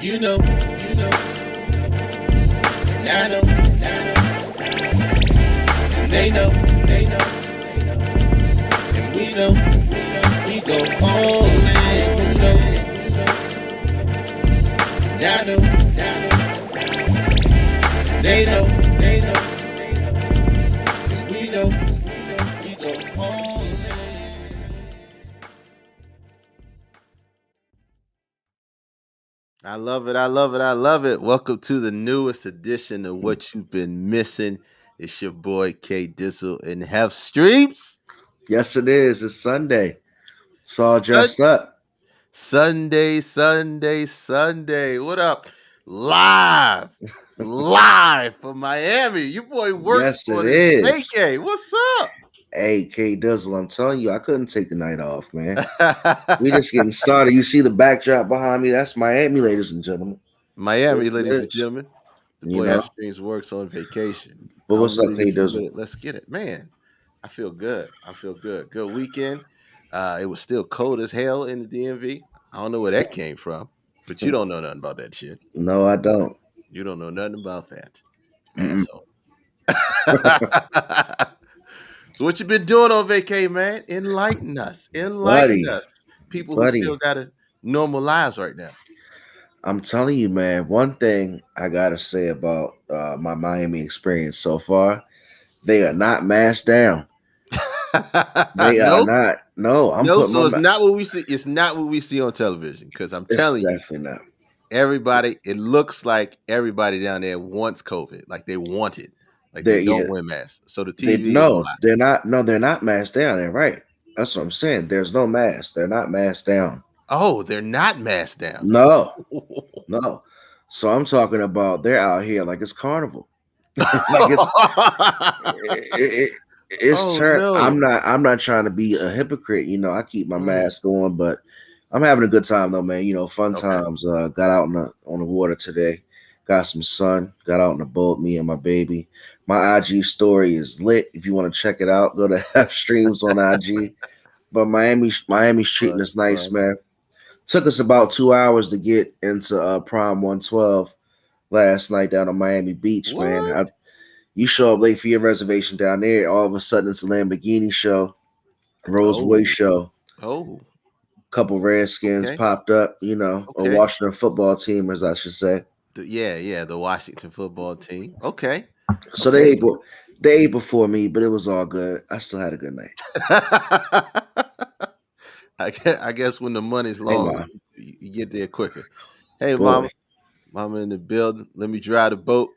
You know, and I know, and they know, and we know, we go all in. You know, and I know, and they know, cause we know, we go all in. I love it. I love it. I love it. Welcome to the newest edition of What You've Been Missing. It's your boy K Dizzle and Have Streams. Yes, it is. It's Sunday. It's all Sun- dressed up. Sunday. What up? Live from Miami. Your boy works Yes, for it this is. vacay. What's up? Hey, K Dizzle, I'm telling you, I couldn't take the night off, man. We just getting started. You see the backdrop behind me? That's Miami, ladies and gentlemen. Miami, Yes, it ladies and is. gentlemen. The You boy know. Have Streams works on vacation. But I'm what's up, ready K for Dizzle? it. Let's get it, man. I feel good. Good weekend. It was still cold as hell in the DMV. I don't know where that came from, but you don't know nothing about that shit. No, I don't. You don't know nothing about that, Mm-mm. asshole. So what you been doing on vacay, man? Enlighten us. Buddy, People who still buddy, got a normal lives right now. I'm telling you, man, one thing I gotta say about my Miami experience so far, they are not masked down. They are Nope. not. No, I'm No, putting so my it's not what we see. It's not what we see on television. Because I'm it's telling you, definitely not. everybody, it looks like everybody down there wants COVID. Like they want it. Like they They're don't yeah. wear masks. So the They TV is a no, lie. they're not. No, they're not masked down. They're right. That's what I'm saying. There's no mask. They're not masked down. Oh, they're not masked down. No, no. So I'm talking about they're out here like it's carnival. Like it's Oh turn. no. I'm not trying to be a hypocrite. You know, I keep my Mm, mask on, but I'm having a good time though, man. You know, fun okay. times. Got out on the water today. Got some sun. Got out on the boat. Me and my baby. My IG story is lit. If you want to check it out, go to F Streams on IG. But Miami's treating us nice, Fun. man. Took us about 2 hours to get into Prime 112 last night down on Miami Beach, man. What? You show up late for your reservation down there, all of a sudden it's a Lamborghini show, Rolls Royce Oh. show. Oh. Couple Redskins Okay. popped up, you know, a Okay. Washington football team, as I should say. Yeah, the Washington football team. Okay. So Okay. they ate before me, but it was all good. I still had a good night. I guess when the money's Hey, long, mom, you get there quicker. Hey, boy. mama in the building. Let me drive the boat.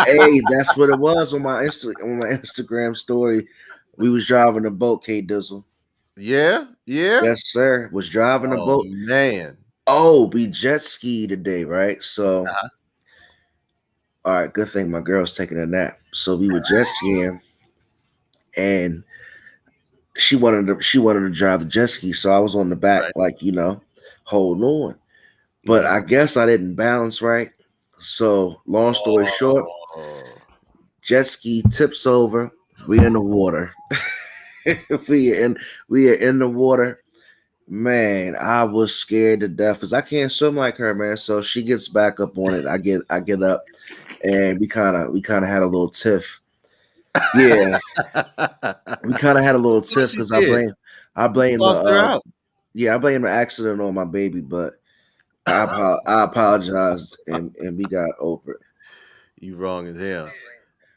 Hey, that's what it was on my Instagram story. We was driving a boat, K Dizzle. Yeah. Yes, sir. Was driving a Oh boat. man. Oh, we jet ski today, right? So, Uh-huh. all right, good thing my girl's taking a nap. So we were jet skiing, and she wanted to drive the jet ski, so I was on the back, Right. like holding on. But Mhm. I guess I didn't balance right. So, long story short, Oh. jet ski tips over. We in the water. we in we are in the water. Man, I was scared to death because I can't swim like her, man. So she gets back up on it. I get up, and we kind of had a little tiff. Yeah, we kind of had a little What tiff you because I did? blame I You blame the tossed her out. I blame the accident on my baby, but I apologized and we got over it. You wrong as hell.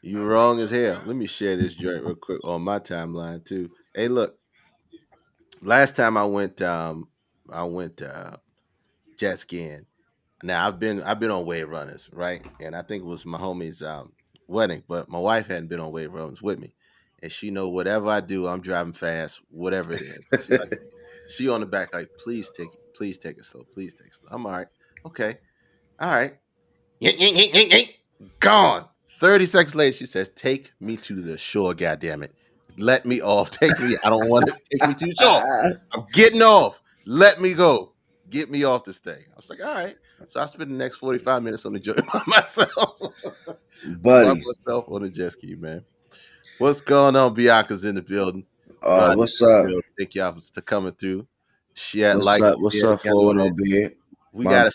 You wrong as hell. Let me share this joint real quick on my timeline too. Hey, look. Last time I went jet skiing. Now I've been on wave runners, right? And I think it was my homie's wedding, but my wife hadn't been on wave runners with me, and she know whatever I do, I'm driving fast, whatever it is. She on the back like, please take it slow, please take it slow. I'm all right, okay, all right. Yank, yank, yank, yank, yank. Gone. 30 seconds later, she says, "Take me to the shore, goddamn it! Let me off. Take me. I don't want to take me to the shore. I'm getting off. Let me go. Get me off this thing." I was like, "All right." So I spent the next 45 minutes on the joint by myself, by Buddy, myself on the jet ski, man. What's going on? Bianca's in the building. Rodney's what's in the up? building. Thank y'all for coming through. She had What's like up? What's share the up, camera with 410 it. beard? We My got a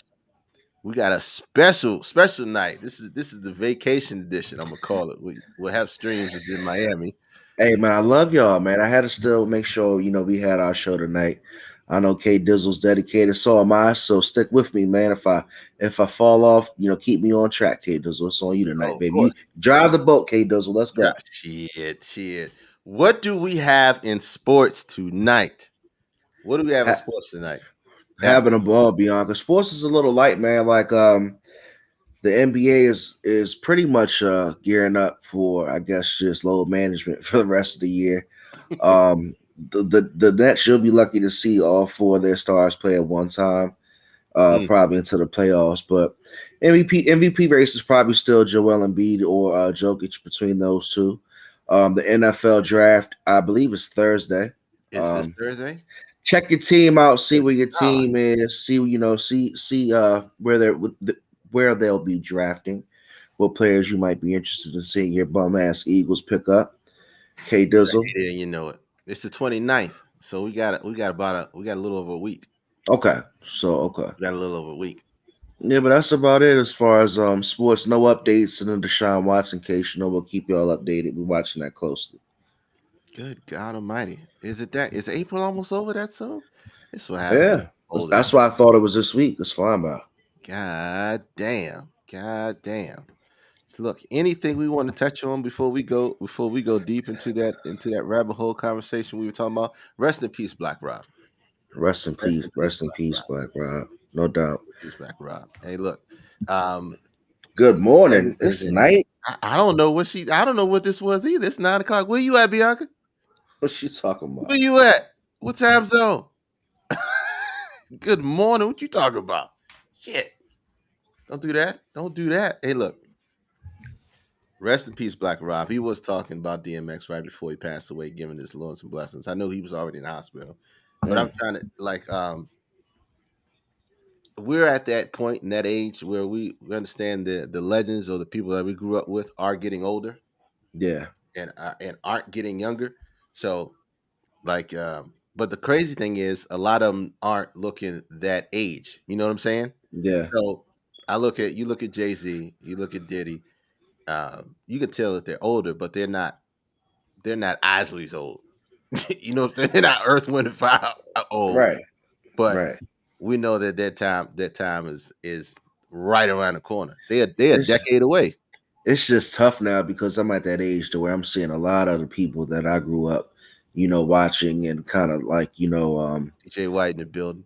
we got a special night. This is the vacation edition. I'm gonna call it. We'll have streams is in Miami. Hey man, I love y'all, man. I had to still make sure we had our show tonight. I know K Dizzle's dedicated, so am I. So stick with me, man. If I fall off, keep me on track, K Dizzle. It's on you tonight, Of baby. You course. drive the boat, K Dizzle. Let's go. Shit. What do we have in sports tonight? What do we have in Ha- sports tonight? Having a ball, Bianca. Sports is a little light, man. Like the NBA is pretty much gearing up for, I guess, just load management for the rest of the year. The Nets, you'll be lucky to see all four of their stars play at one time, probably into the playoffs. But MVP race is probably still Joel Embiid or Jokic between those two. The NFL draft, I believe, is Thursday. Is this Thursday? Check your team out, see where your team is, see where they'll be drafting, what players you might be interested in seeing your bum ass Eagles pick up. K Dizzle. Yeah, you know it. It's the 29th. So we got a little over a week. Okay. We got a little over a week. Yeah, but that's about it as far as sports. No updates in the Deshaun Watson case. We'll keep y'all updated. We're watching that closely. Good God Almighty! Is April almost over that soon? That's what happened. Yeah, that's why I thought it was this week. It's flying by. God damn! So look, anything we want to touch on before we go deep into that rabbit hole conversation we were talking about? Rest in peace, Black Rob. Rest in peace, Black Rob. No doubt. Peace, Black Rob. Hey, look. Good morning. It's night. I don't know what this was either. It's 9 o'clock. Where you at, Bianca? What's she talking about? Where you at? What time zone? Good morning. What you talking about? Shit. Don't do that. Hey, look. Rest in peace, Black Rob. He was talking about DMX right before he passed away, giving his Lord some blessings. I know he was already in the hospital, but I'm trying to we're at that point in that age where we understand the legends or the people that we grew up with are getting older. Yeah. And aren't getting younger. So but the crazy thing is a lot of them aren't looking that age. You know what I'm saying? Yeah. So you look at Jay-Z, you look at Diddy, you can tell that they're older, but they're not Isley's old. You know what I'm saying? They're not Earth, Wind, and Fire old. Right. But we know that time is right around the corner. They're a decade away. It's just tough now because I'm at that age to where I'm seeing a lot of the people that I grew up, watching and kind of like, DJ White in the building.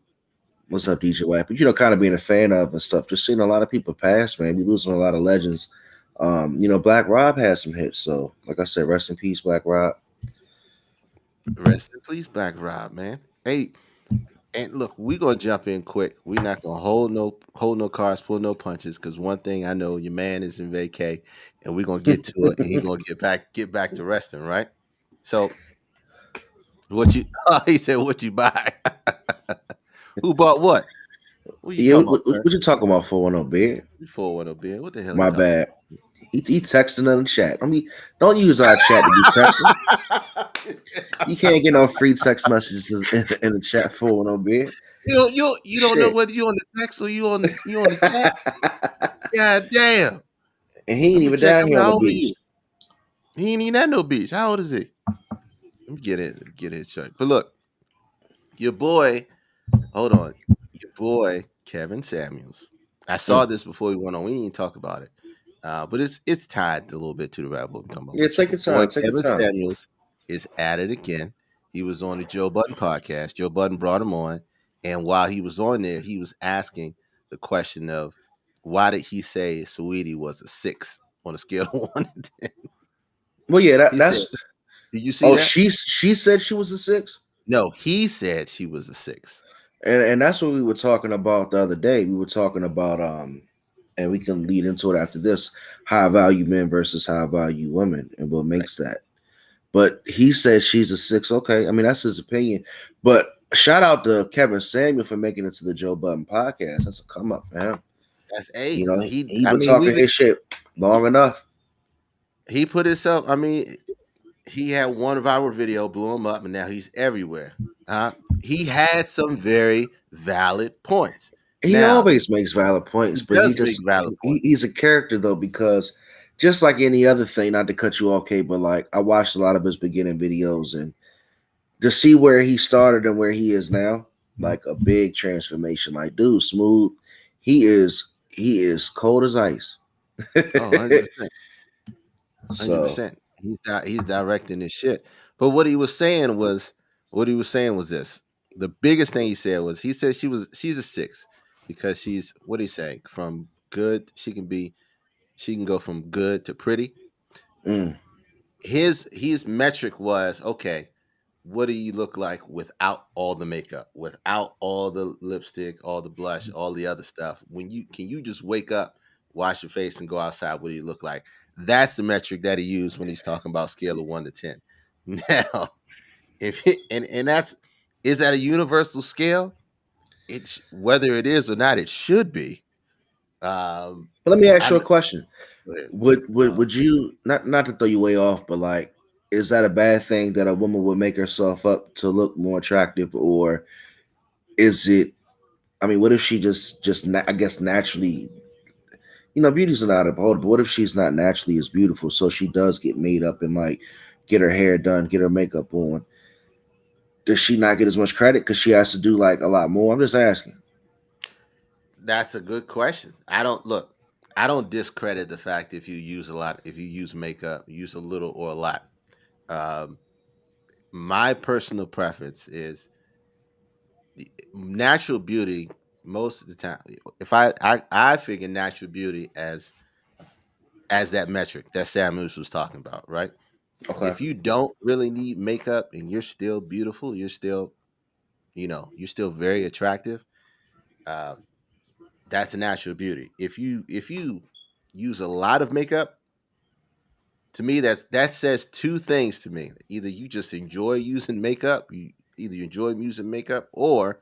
What's up, DJ White? But kind of being a fan of and stuff. Just seeing a lot of people pass, man. We losing a lot of legends. Black Rob had some hits. So, like I said, rest in peace, Black Rob. Rest in peace, Black Rob, man. Hey, and look, we're gonna jump in quick. We're not gonna hold no cards, pull no punches, because one thing I know, your man is in vacay, and we're gonna get to it, and he's gonna get back to resting, right? So, he said, what you buy? Who bought what? What you talking about? 410 beer? 410 beer. What the hell? My bad. He texting in the chat. I mean, don't use our chat to be texting. You can't get no free text messages in the chat for no beer. You don't know whether you on the text or you on the chat. God damn. And he ain't even down here on the beach. He ain't even at no beach. How old is he? Let me get his shirt. But look, your boy, Kevin Samuels. I saw this before we went on. We didn't talk about it. But it's tied a little bit to the rap we're talking about. Yeah, take your time. Kevin Samuels is at it again. He was on the Joe Budden podcast. Joe Budden brought him on, and while he was on there, he was asking the question of why did he say Saweetie was a 6 on a scale of 1 to 10? Well, yeah, that's. Did you see that? She said she was a 6. No, he said she was a 6. And that's what we were talking about the other day. We were talking about and we can lead into it after this, high value men versus high value women and what makes that. But he said she's a 6. Okay. I mean, that's his opinion. But shout out to Kevin Samuel for making it to the Joe Budden podcast. That's a come up, man. That's a he been talking his shit long enough. He put himself, he had one viral video, blew him up, and now he's everywhere. He had some very valid points. He Now always makes valid points, he but does make valid points. he's a character though, because just like any other thing, not to cut you off, Kate, but like I watched a lot of his beginning videos, and to see where he started and where he is now, like a big transformation. Like, dude, smooth. He is cold as ice. Oh, 100%. So 100%. He's directing this shit. But what he was saying was this. The biggest thing he said was he said she's a 6 because she's what he say from good she can go from good to pretty. mm, His metric was okay, what do you look like without all the makeup, without all the lipstick, all the blush, all the other stuff? When you can you just wake up, wash your face, and go outside? What do you look like? That's the metric that he used when he's talking about scale of 1 to 10. Now, and that's is that a universal scale? Whether it is or not, it should be. Um, but let me ask you a I'm question. go ahead. Would you, not to throw you way off, but like, is that a bad thing that a woman would make herself up to look more attractive, or is it? I mean, what if she I guess naturally, beauty's not important, but what if she's not naturally as beautiful, so she does get made up and like get her hair done, get her makeup on? Does she not get as much credit because she has to do like a lot more? I'm just asking. That's a good question. I don't look. I don't discredit the fact if you use a lot, if you use makeup, use a little or a lot. Um, my personal preference is natural beauty most of the time. If I figure natural beauty as that metric that Sam Moose was talking about, right? Okay. If you don't really need makeup and you're still beautiful, you're still you're still very attractive. Uh, that's a natural beauty. If you use a lot of makeup, to me that says two things to me. Either you just enjoy using makeup, you either you enjoy using makeup, or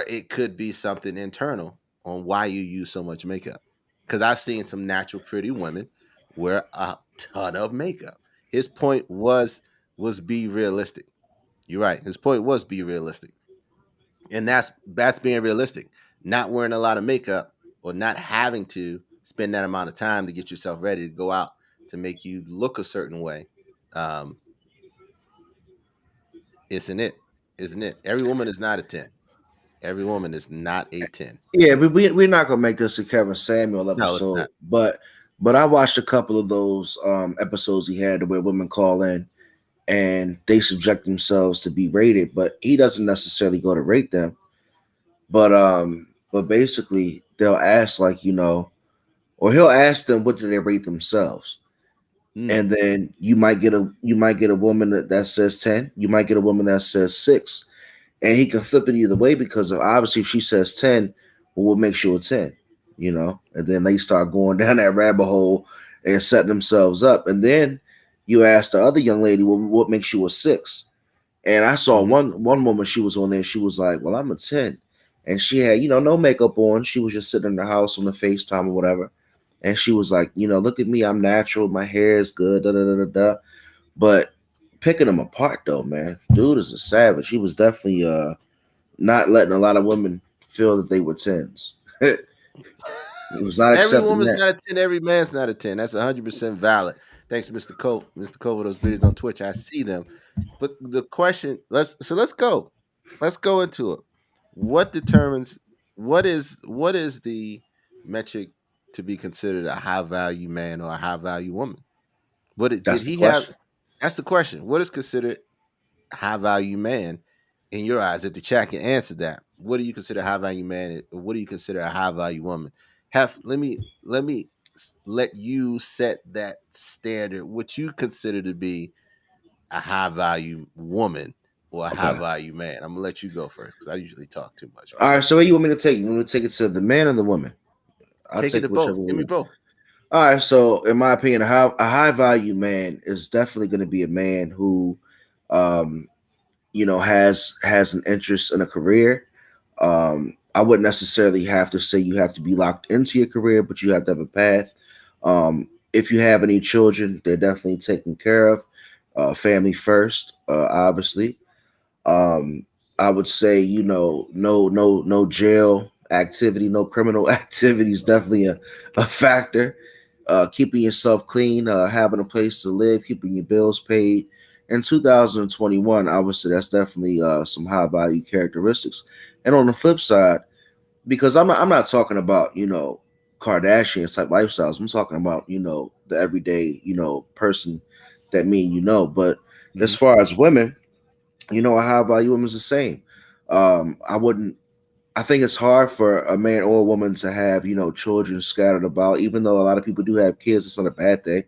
it could be something internal on why you use so much makeup. Because I've seen some natural pretty women wear a ton of makeup. His point was be realistic. You're right. His point was be realistic, and that's being realistic. Not wearing a lot of makeup or not having to spend that amount of time to get yourself ready to go out to make you look a certain way. Um, isn't it? Isn't it? Every woman is not a 10. Every woman is not a 10. Yeah, we're not gonna make this a Kevin Samuel No, it's episode, not. but I watched a couple of those episodes he had where women call in and they subject themselves to be rated, but he doesn't necessarily go to rate them. But basically they'll ask, like, or he'll ask them what do they rate themselves. Mm, And then you might get a woman that says 10, you might get a woman that says 6, and he can flip it either way, because obviously if she says 10, well, what makes you a 10? And then they start going down that rabbit hole and setting themselves up. And then you ask the other young lady, well, what makes you a 6? And I saw mhm. one woman, she was on there, she was like, well, I'm a 10. And she had, no makeup on. She was just sitting in the house on the FaceTime or whatever. And she was like, look at me, I'm natural, my hair is good, da da da da da. But picking them apart though, man, dude is a savage. He was definitely not letting a lot of women feel that they were 10s. He was not Every accepting woman's that. not a 10. Every man's not a 10. That's 100% valid. Thanks, Mr. Cole. Mr. Cole, with those videos on Twitch. I see them. But the question, let's go. Let's go into it. What determines what is the metric to be considered a high value man or a high value woman? Did That's the he have? question. That's the question. What is considered high value man in your eyes? If the chat can answer that, what do you consider a high value man? What do you consider a high value woman? Have let you set that standard. What you consider to be a high value woman or a high Okay. value man? I'm gonna let you go first because I usually talk too much, All man. right. So where you want me to take? You want me to take it to the man or the woman? I'll Take it take to both. whichever Give me one. both. All right. So in my opinion, a high value man is definitely going to be a man who, um, has an interest in a career. I wouldn't necessarily have to say you have to be locked into your career, but you have to have a path. If you have any children, they're definitely taken care of. Family first, obviously. Um, I would say, no jail activity, no criminal activity is definitely a factor. Keeping yourself clean, having a place to live, keeping your bills paid. In 2021, I would say that's definitely some high value characteristics. And on the flip side, because I'm not talking about Kardashians type lifestyles. I'm talking about the everyday person that me and But as Mhm. far as women, a high value woman is the same. I wouldn't. I think it's hard for a man or a woman to have children scattered about. Even though a lot of people do have kids, it's not a bad thing.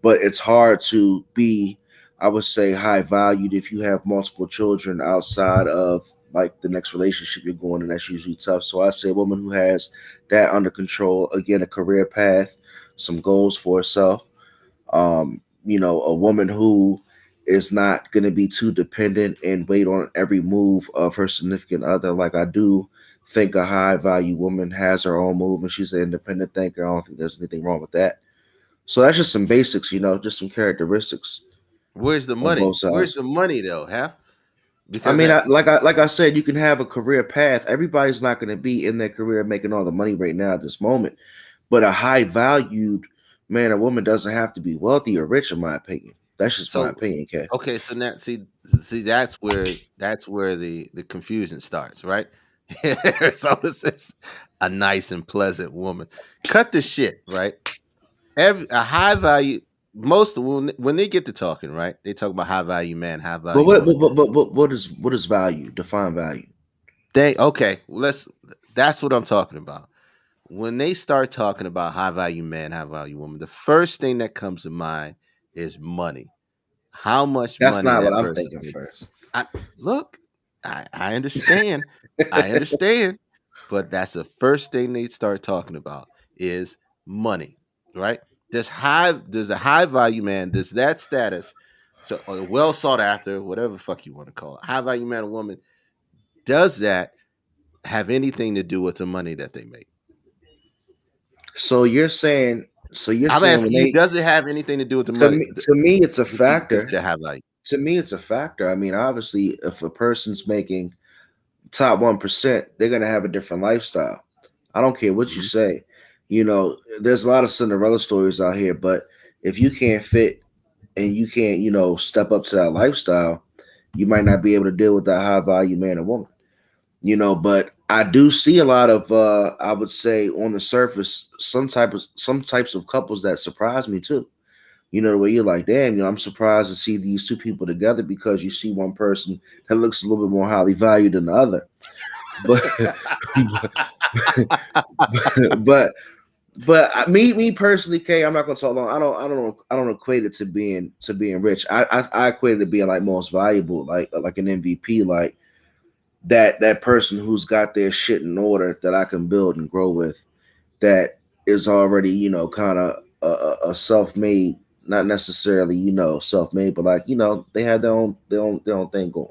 But it's hard to be, I would say, high valued if you have multiple children outside of like the next relationship you're going, and that's usually tough. So I say a woman who has that under control, again, a career path, some goals for herself. A woman who is not going to be too dependent and wait on every move of her significant other. Like I do think a high value woman has her own move and she's an independent thinker. I don't think there's anything wrong with that. So that's just some basics, just some characteristics Where's the on money? both Where's sides. the money though, Half? I Because mean, like I said, you can have a career path. Everybody's not going to be in their career making all the money right now at this moment. But a high valued man or woman doesn't have to be wealthy or rich, in my opinion. That's just my so opinion, Kay. okay, so now see that's where the confusion starts, right? So this is a nice and pleasant woman. Cut the shit, right? Every a high value most when they get to talking, right? They talk about high value man, high But value woman. what is value? Define value. They okay, let's that's what I'm talking about. When they start talking about high value man, high value woman, the first thing that comes to mind is money. How much That's money not what that I'm person's thinking making. first. I look, I understand. I understand. But that's the first thing they start talking about is money, right? Does a high value man, does that status, so or well sought after, whatever the fuck you want to call it, high value man or woman, does that have anything to do with the money that they make? So you're I'm saying when asking you, they does it have anything to do with the to money? me to me it's a What do you factor. consider high value? To me it's a factor. I mean, obviously, if a person's making top 1%, they're gonna have a different lifestyle. I don't care what you Mhm. say. There's a lot of Cinderella stories out here, but if you can't fit and you can't, step up to that lifestyle, you might not be able to deal with that high value man or woman. But I do see a lot of I would say on the surface some types of couples that surprise me too. The way you're like, damn, I'm surprised to see these two people together because you see one person that looks a little bit more highly valued than the other. But but me personally, Kay, I'm not gonna talk long. I don't equate it to being rich. I equate it to being like most valuable, like an MVP, like that person who's got their shit in order that I can build and grow with. That is already kind of a self-made, not necessarily self-made, but like they have their own thing going.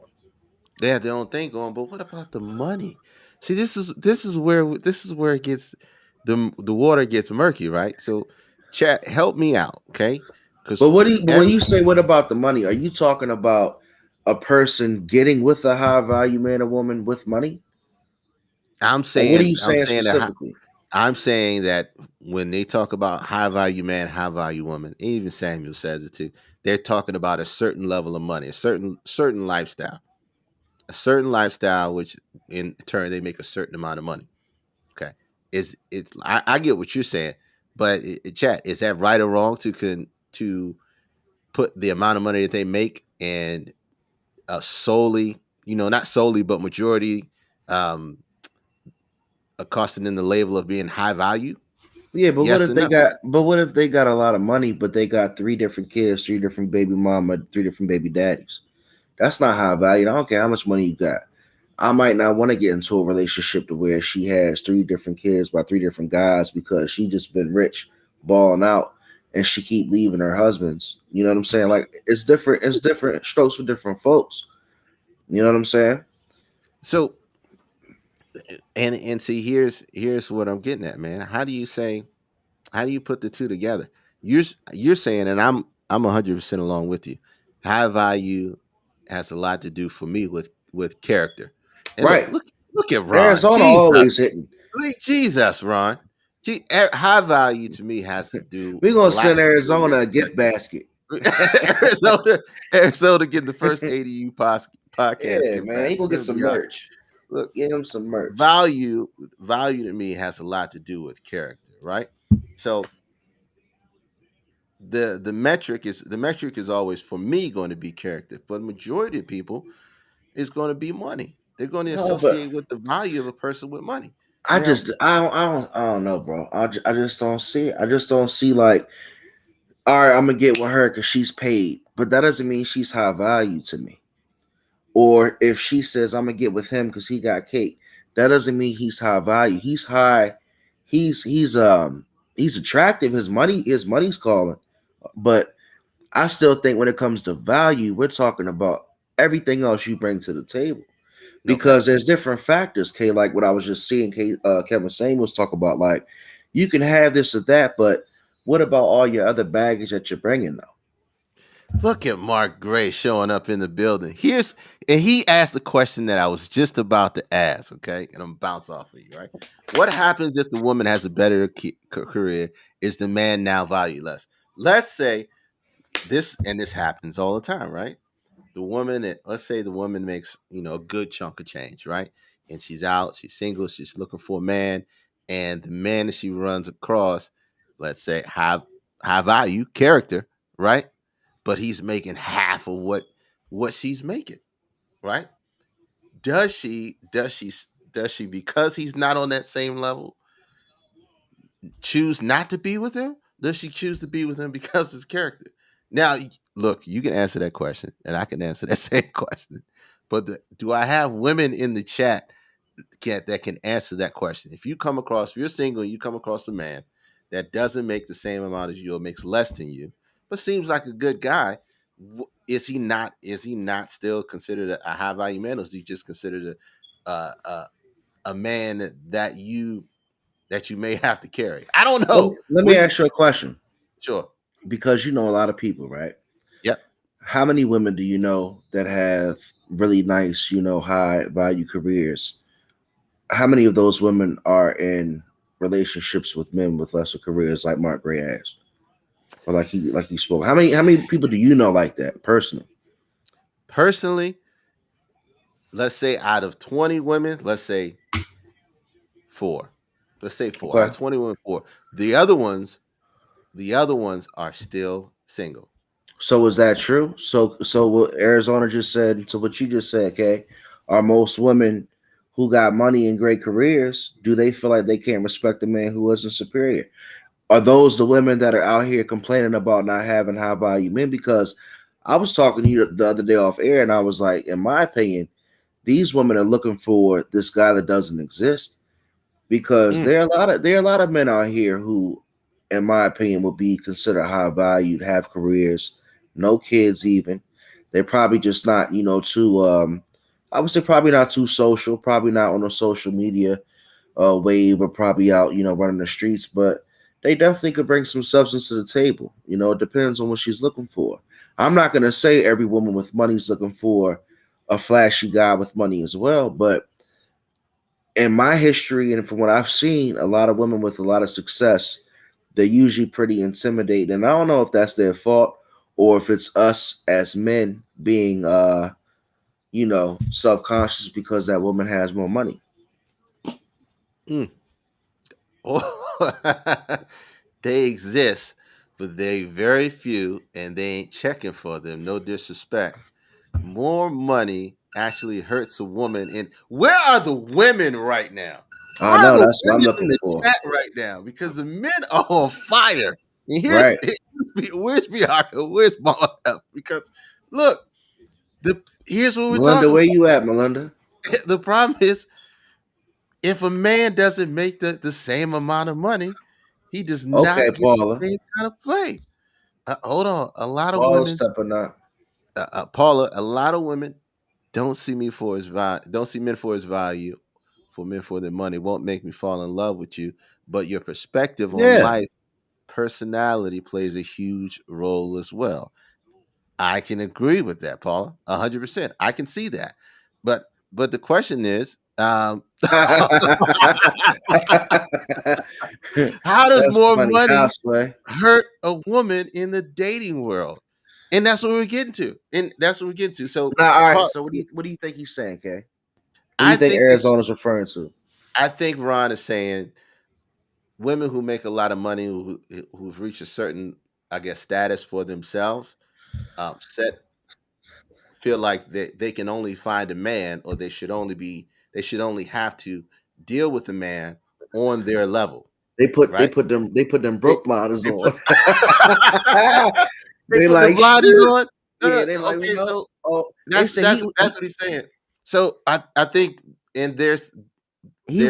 They have their own thing going, but what about the money? See, this is where it gets the water gets murky, right? So, chat, help me out, okay? Because But when you say what about the money, are you talking about a person getting with a high value man or woman with money? I'm Like, what are saying, you I'm saying saying that specifically? I'm saying that when they talk about high value man, high value woman, even Samuel says it too. They're talking about a certain level of money, a certain lifestyle, which in turn they make a certain amount of money. Okay, I get what you're saying, but chat, is that right or wrong to put the amount of money that they make and solely, not solely, but majority, um, accosting in the label of being high value? Yeah, but what Yes if or they no? got but what if they got a lot of money, but they got three different kids, three different baby mama, three different baby daddies? That's not high value. I don't care how much money you got. I might not want to get into a relationship to where she has three different kids by three different guys because she just been rich, balling out, and she keep leaving her husbands. You know what I'm saying? Like it's different. It's different strokes for different folks. You know what I'm saying? So and see, here's what I'm getting at, man. How do you put the two together? You're saying, and I'm 100% along with you. High value has a lot to do for me with character. And Right. look at Ron. Arizona Jesus, always hitting. Jesus, Ron. High value to me has to do We're a gonna lot send to do with Arizona a gift basket. Arizona. Arizona getting the first ADU podcast Yeah, gift man. back. He gonna get It'll some be all right. merch. Look, Get him some merch. value to me has a lot to do with character, right? So the metric is always for me going to be character, but majority of people is going to be money. They're going to No, but associate with the value of a person with money. I Now, just I don't know, bro. I just don't see it. I just don't see like, all right, I'm gonna get with her because she's paid, but that doesn't mean she's high value to me. Or if she says I'm gonna get with him because he got cake, that doesn't mean he's high value. He's high. He's attractive. His money's calling, but I still think when it comes to value, we're talking about everything else you bring to the table okay. because there's different factors. K, like what I was just seeing, Kevin Samuels talk about, like you can have this or that, but what about all your other baggage that you're bringing though? Look at Mark Gray showing up in the building. And he asked the question that I was just about to ask. Okay, and I'm gonna bounce off of you. Right? What happens if the woman has a better career? Is the man now value less? Let's say this happens all the time, right? Let's say the woman makes a good chunk of change, right? And she's out, she's single, she's looking for a man, and the man that she runs across, let's say, high value character, right? But he's making half of what she's making, right? Does she because he's not on that same level choose not to be with him? Does she choose to be with him because of his character? Now, look, you can answer that question, and I can answer that same question. But do I have women in the chat that can answer that question? If you're single, and you come across a man that doesn't make the same amount as you or makes less than you, but seems like a good guy, is he not? Is he not still considered a high value man, or is he just considered a man that you may have to carry? I don't Let me, know. let me What do you ask you a question Sure. because you know a lot of people, right? Yep. How many women do you know that have really nice, high value careers? How many of those women are in relationships with men with lesser careers, like Mark Gray has, or like he spoke? How many people do you know like that personally? Personally, let's say out of 20 women, let's say four. Let's say four. Out Okay. of 20 women, four. The other ones, the other ones are still single. So is that true? So what Arizona just said, so what you just said, okay, are most women who got money and great careers, do they feel like they can't respect a man who isn't superior? Are those the women that are out here complaining about not having high value men? Because I was talking to you the other day off air, and I was like, in my opinion, these women are looking for this guy that doesn't exist. Because Mm, there are a lot of men out here who, in my opinion, would be considered high valued, have careers, no kids even. They're probably just not, too I would say probably not too social, probably not on a social media wave, or probably out, running the streets, but they definitely could bring some substance to the table. It depends on what she's looking for. I'm not gonna say every woman with money is looking for a flashy guy with money as well, but in my history and from what I've seen, a lot of women with a lot of success, they're usually pretty intimidating. And I don't know if that's their fault or if it's us as men being self-conscious because that woman has more money. mm. Oh, they exist, but they very few, and they ain't checking for them. No disrespect. More money actually hurts a woman. And where are the women right now? I Where are know the that's what I'm women in looking the for. chat right now? Because the men are on fire. And Right. where's Bianca? Where's Mama F? Because look, here's what we're Melinda, talking where about. you at, Melinda? The problem is if a man doesn't make the same amount of money, he does Okay, not get Paula. the same kind of play. Hold on. A lot of Paula women, stepping up. Paula, a lot of women don't see me for his value. Don't see men for his value, for men for their money. Won't make me fall in love with you. But your perspective on Yeah. life, personality plays a huge role as well. I can agree with that, Paula, 100%. I can see that. but the question is, how does That's more funny. money Houseway. hurt a woman in the dating world? And that's what we're getting to. And that's what we're getting to. So Now, all right. Paul, So, what do you think he's saying, Kay? What do I you think think that Arizona's referring to? I think Ron is saying women who make a lot of money, who've reached a certain, I guess, status for themselves, set feel like they can only find a man, or they should only have to deal with a man on their level, They put right? they put them They broke models they put on. they They put the like blinders shit. on. No, Yeah, no, they like, okay, well, so oh, they that's say that's that's what he's saying. So I think, and he there's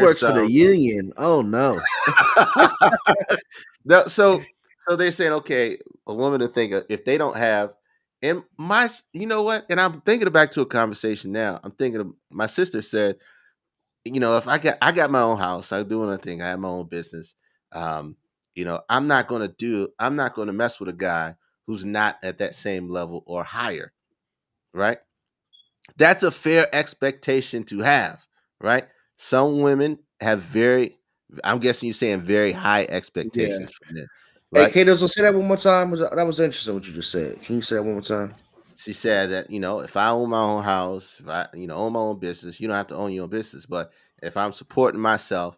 works for the some union. Oh no. so they're saying, okay, a woman to think if they don't have, and you know what, and I'm thinking back to a conversation now. I'm thinking of my sister said, if I got my own house, I'm doing a thing, I have my own business. um I'm not going to mess with a guy who's not at that same level or higher, right? That's a fair expectation to have, right? Some women have very, I'm guessing you're saying very high Yeah. expectations from men, Hey, right? Kato, so say that one more time. That was interesting what you just said. Can you say that one more time? She said that, if I own my own house, if I, own my own business, you don't have to own your own business. But if I'm supporting myself,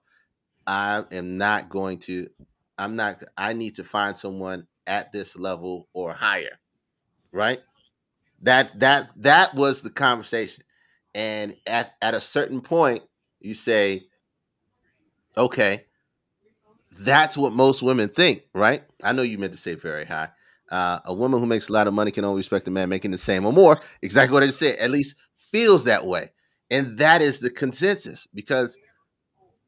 I am not going to, I need to find someone at this level or higher, right? That was the conversation. And at a certain point, you say, okay, that's what most women think, right? I know you meant to say very high. A woman who makes a lot of money can only respect a man making the same or more. Exactly what I just said. At least feels that way, and that is the consensus. Because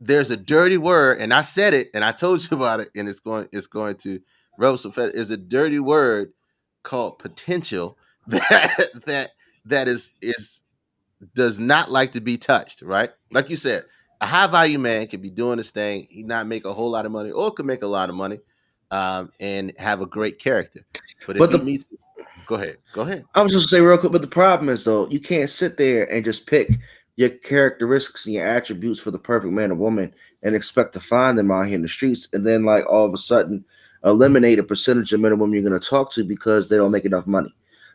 there's a dirty word, and I said it, and I told you about it, and it's going to rub some feathers. Is a dirty word called potential that does not like to be touched, right? Like you said, a high value man can be doing this thing, he not make a whole lot of money, or could make a lot of money, and have a great character. But if But he the meets, go ahead, go ahead. I was just gonna say real quick, but the problem is though, you can't sit there and just pick your characteristics and your attributes for the perfect man or woman and expect to find them out here in the streets, and then like all of a sudden eliminate a percentage of men and women you're gonna talk to because they don't make enough money.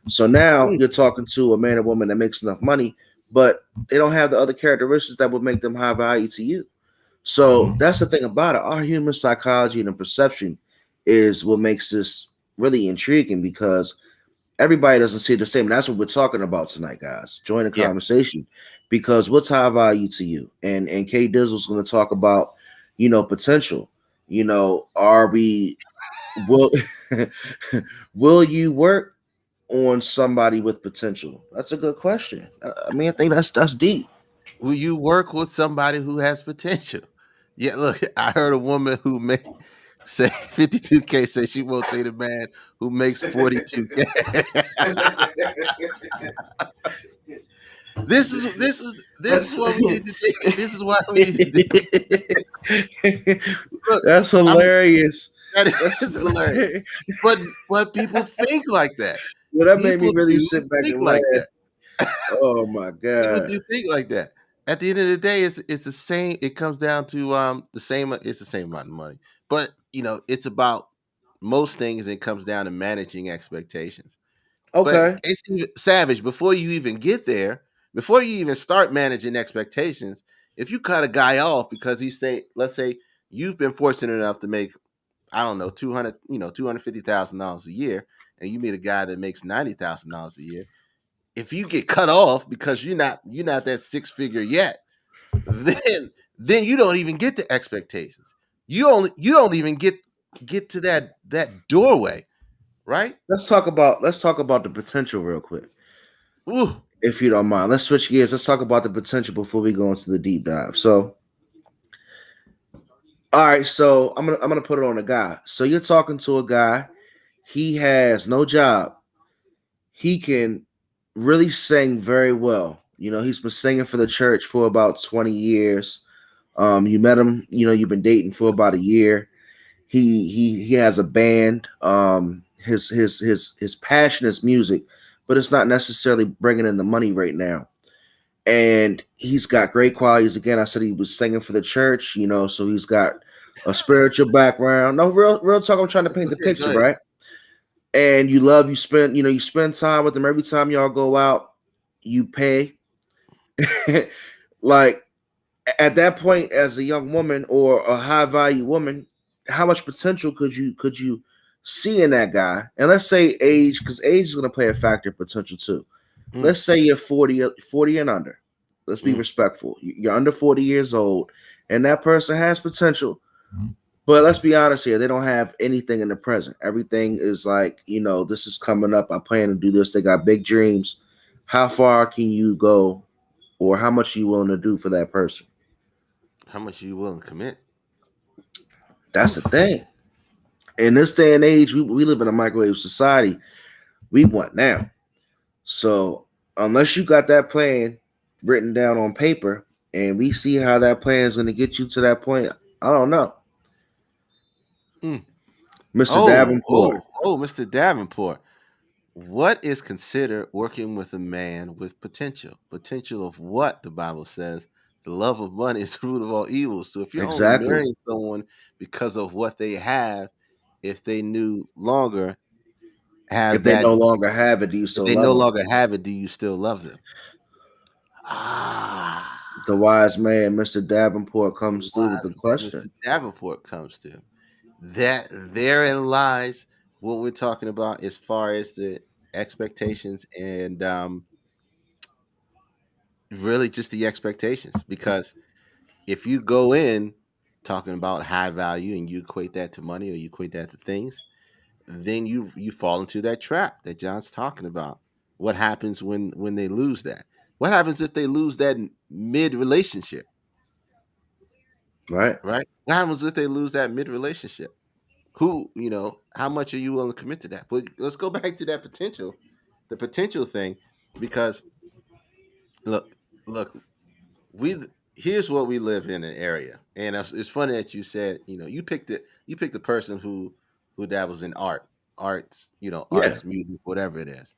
So now Mm, you're talking to a man or woman that makes enough money, but they don't have the other characteristics that would make them high value to you. So that's the thing about it. Our human psychology and perception is what makes this really intriguing because everybody doesn't see it the same. And that's what we're talking about tonight, guys. Join the yeah, conversation because what's high value to you? And K Dizzle's going to talk about, potential. Are we will will you work on somebody with potential? That's a good question. I mean, I think that's deep. will you work with somebody who has potential? Yeah, look, I heard a woman who made say 52K say she won't date a man who makes 42K. This is what we need to do. This is why we need to do. Look, That's I'm hilarious. that That's is hilarious. But people think like that. well, that made me People really do sit back think and laugh. like that. Oh my People god. do think like that. At the end of the day, it's the same. It comes down to the same. It's the same amount of money, but it's about most things. It comes down to managing expectations. But Okay. it's even, Savage, before you even get there, before you even start managing expectations, if you cut a guy off because let's say you've been fortunate enough to make, I don't know, 200, $250,000 a year, and you meet a guy that makes $90,000 a year. If you get cut off because you're not that six figure yet, then you don't even get to expectations. You don't even get to that doorway, right? Let's talk about the potential real quick, Ooh, if you don't mind. Let's switch gears. Let's talk about the potential before we go into the deep dive. So, all right. So I'm gonna put it on a guy. So you're talking to a guy. He has no job. He can really sing very well. He's been singing for the church for about 20 years. You met him. You've been dating for about a year. He has a band. His passion is music, but it's not necessarily bringing in the money right now. and he's got great qualities. Again, I said he was singing for the church, so he's got a spiritual background. No, real talk. I'm trying to paint the Okay, go picture, ahead. right? And you spend time with him every time y'all go out. You pay, like at that point, as a young woman or a high value woman, how much potential could you see in that guy? And let's say age, because age is going to play a factor in potential too. Mm, Let's say you're 40 and under. Let's be mm. respectful. You're under 40 years old, and that person has potential. But let's be honest here, they don't have anything in the present. Everything is like, this is coming up. I plan to do this. They got big dreams. How far can you go, or how much are you willing to do for that person? How much are you willing to commit? That's the thing. In this day and age, we live in a microwave society. We want now. So unless you got that plan written down on paper and we see how that plan is going to get you to that point, I don't know. Mm. Mr. Oh, Davenport. Mr. Davenport. What is considered working with a man with potential? Potential of what the Bible says? The love of money is the root of all evil. So if you're only Exactly. marrying someone because of what they have, if they no longer If have they that, no longer have it, do you if still they love no them? longer have it, do you still love them? Ah, The wise man, Mr. Davenport, the comes through with the wise man, question. Mr. Davenport comes to. That therein lies what we're talking about as far as the expectations and really just the expectations. Because if you go in talking about high value and you equate that to money or you equate that to things, then you fall into that trap that John's talking about. What happens when they lose that? What happens if they lose that mid relationship? Right? Right? What happens if they lose that mid relationship? How much are you willing to commit to that? But let's go back to that potential, the potential thing, because look, look, we here's what we live in an area, and it's funny that you said, you picked a person who dabbles in arts, Yeah. arts, music, whatever it is.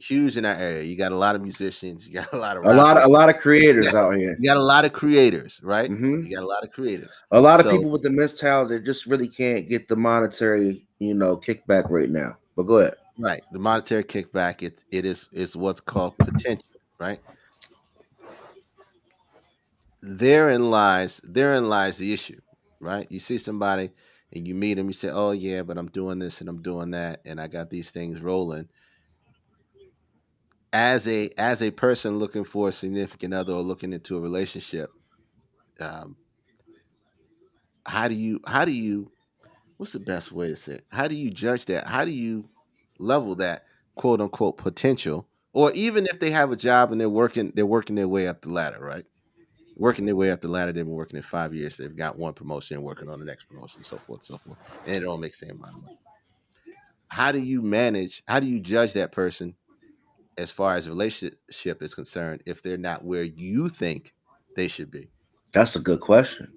Huge in that area. You got a lot of musicians, you got a lot of A lot of rappers, a lot of you creators got, out here. you got a lot of creators, right? Hmm. You got a lot of creators. A lot of So people with immense talent that just really can't get the monetary, kickback right now. But go ahead. right, the monetary kickback, it is what's called potential, right? Therein lies the issue, right? You see somebody and you meet them, you say, "Oh yeah, but I'm doing this and I'm doing that, and I got these things rolling." As a person looking for a significant other or looking into a relationship, um, how do you what's the best way to say it? How do you judge that? How do you level that quote unquote potential? Or even if they have a job and they're working their way up the ladder, right? Working their way up the ladder. They've been working in 5 years. They've got one promotion and working on the next promotion, so forth, so forth. And it don't make the same amount of money. How do you judge that person as far as relationship is concerned if they're not where you think they should be? That's a good question.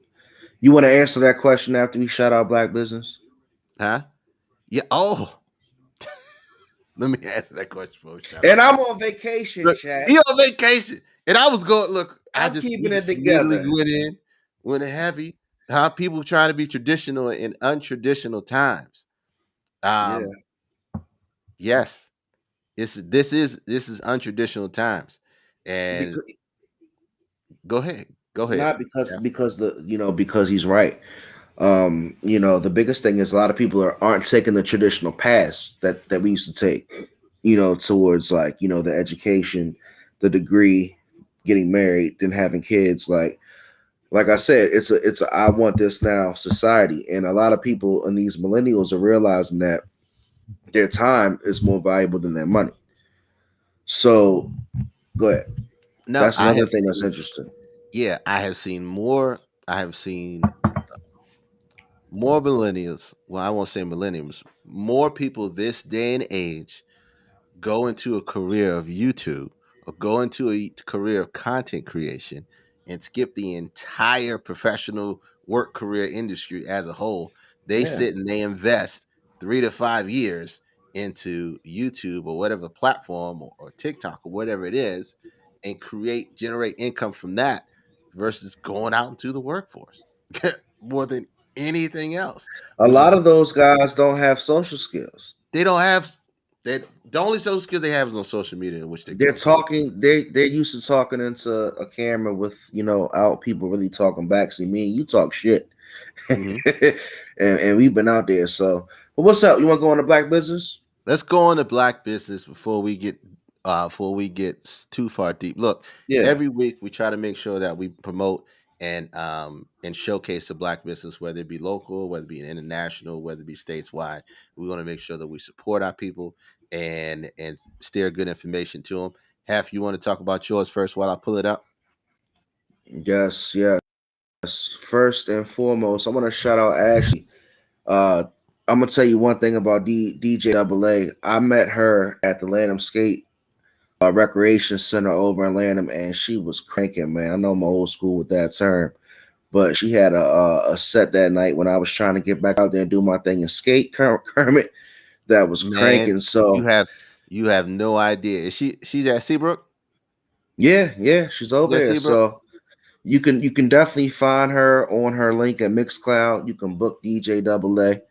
You want to answer that question after we shout out Black business? Huh? Yeah. Oh, let me answer that question before we shout And out I'm Black. on vacation, Look, chat. he on vacation. And I was going, look, I'm we keeping it just immediately together. went in heavy. How people trying to be traditional in untraditional times. Yeah. Um, yes, this is untraditional times. And Because go ahead. Go ahead. not because Yeah. because because he's right. The biggest thing is a lot of people aren't taking the traditional paths that we used to take, towards like, the education, the degree, getting married, then having kids. Like I said, it's a I want this now society. And a lot of people and these millennials are realizing that their time is more valuable than their money. So go ahead. No, That's I another have thing that's seen, interesting. yeah, I have seen more. I have seen more millennials. Well, I won't say millennials. More people this day and age go into a career of YouTube or go into a career of content creation and skip the entire professional work career industry as a whole. They Yeah. sit and they invest 3 to 5 years into YouTube or whatever platform or TikTok or whatever it is. and generate income from that versus going out into the workforce more than anything else, A which lot is of those guys don't have social skills. they don't have that. The only social skills they have is on social media, in which they They're grow famous. talking. They're used to talking into a camera with out people really talking back. See, me and you talk shit, Hmm. and we've been out there. So, but what's up? You want to go into black business? Let's go on to black business before we get too far deep. Look, Yeah. every week we try to make sure that we promote and showcase the black business, whether it be local, whether it be international, whether it be stateside. We want to make sure that we support our people and steer good information to them. Half, you want to talk about yours first while I pull it up? Yes. Yes. First and foremost, I want to shout out Ashley. Uh, I'm gonna tell you one thing about DJ Double A. I met her at the Lanham Skate Recreation Center over in Lanham, and she was cranking, man. I know I'm old school with that term, but she had a set that night when I was trying to get back out there and do my thing and skate. Kermit, that was Man, cranking. you So have you have no idea. She's at Seabrook? yeah, she's Is over that there. Seabrook? So you can definitely find her on her link at Mixcloud. You can book DJ Double A.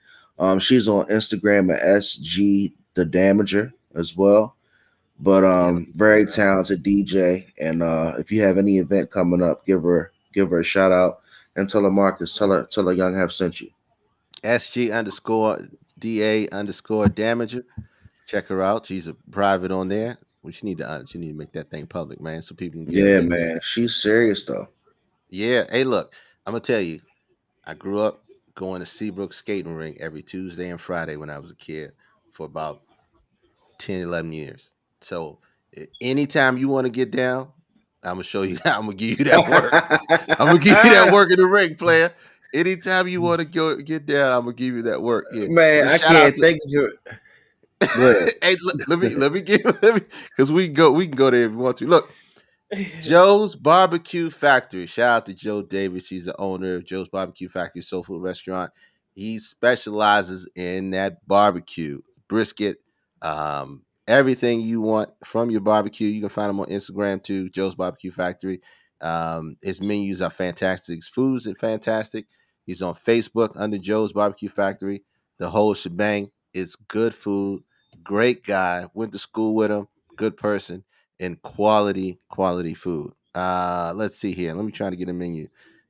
She's on Instagram at SG the Damager as well. But Yeah, let me pull very it up. talented DJ. And if you have any event coming up, give her a shout out and tell her Marcus, tell her Young have sent you. SG underscore DA underscore damager. Check her out. She's a private on there. She need to make that thing public, man, so people can get her Yeah, video. man, she's serious though. Yeah. Hey, look, I'm gonna tell you, I grew up going to Seabrook skating rink every Tuesday and Friday when I was a kid for about 10, 11 years. So anytime you want to get down, I'm gonna show you. I'm gonna give you that work. I'm gonna give you that work in the ring, player. Anytime you want to go get down, I'm gonna give you that work. Yeah. Man, So I shout out can't to think of you. Go hey, let me give let me because we can go there if you want to. Look, ahead. Joe's Barbecue Factory. Shout out to Joe Davis. He's the owner of Joe's Barbecue Factory Soul Food Restaurant. He specializes in that barbecue, brisket, everything you want from your barbecue. You can find him on Instagram too, Joe's Barbecue Factory. His menus are fantastic. His foods are fantastic. He's on Facebook under Joe's Barbecue Factory. The whole shebang. It's good food. Great guy. Went to school with him. Good person and quality food. Let's see here. Let me try to get a menu.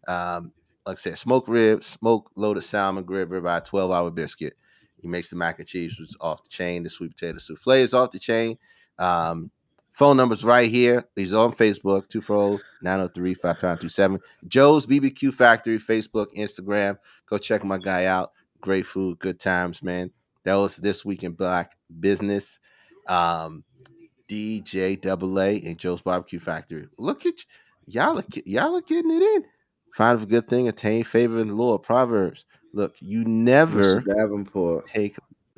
Like I said, smoked ribs, smoked loaded salmon, grilled ribeye, 12-hour biscuit. He makes the mac and cheese, which is off the chain. The sweet potato souffle is off the chain. Um, Phone number's right here. He's on Facebook, 240-903-5927. Joe's BBQ Factory, Facebook, Instagram. Go check my guy out. Great food, good times, man. That was This Week in Black Business. Um, DJ Double A and Joe's Barbecue Factory. Look at y'all are getting it in. Find a good thing, attain favor in the Lord. Proverbs. Look, you Mr. never Davenport. take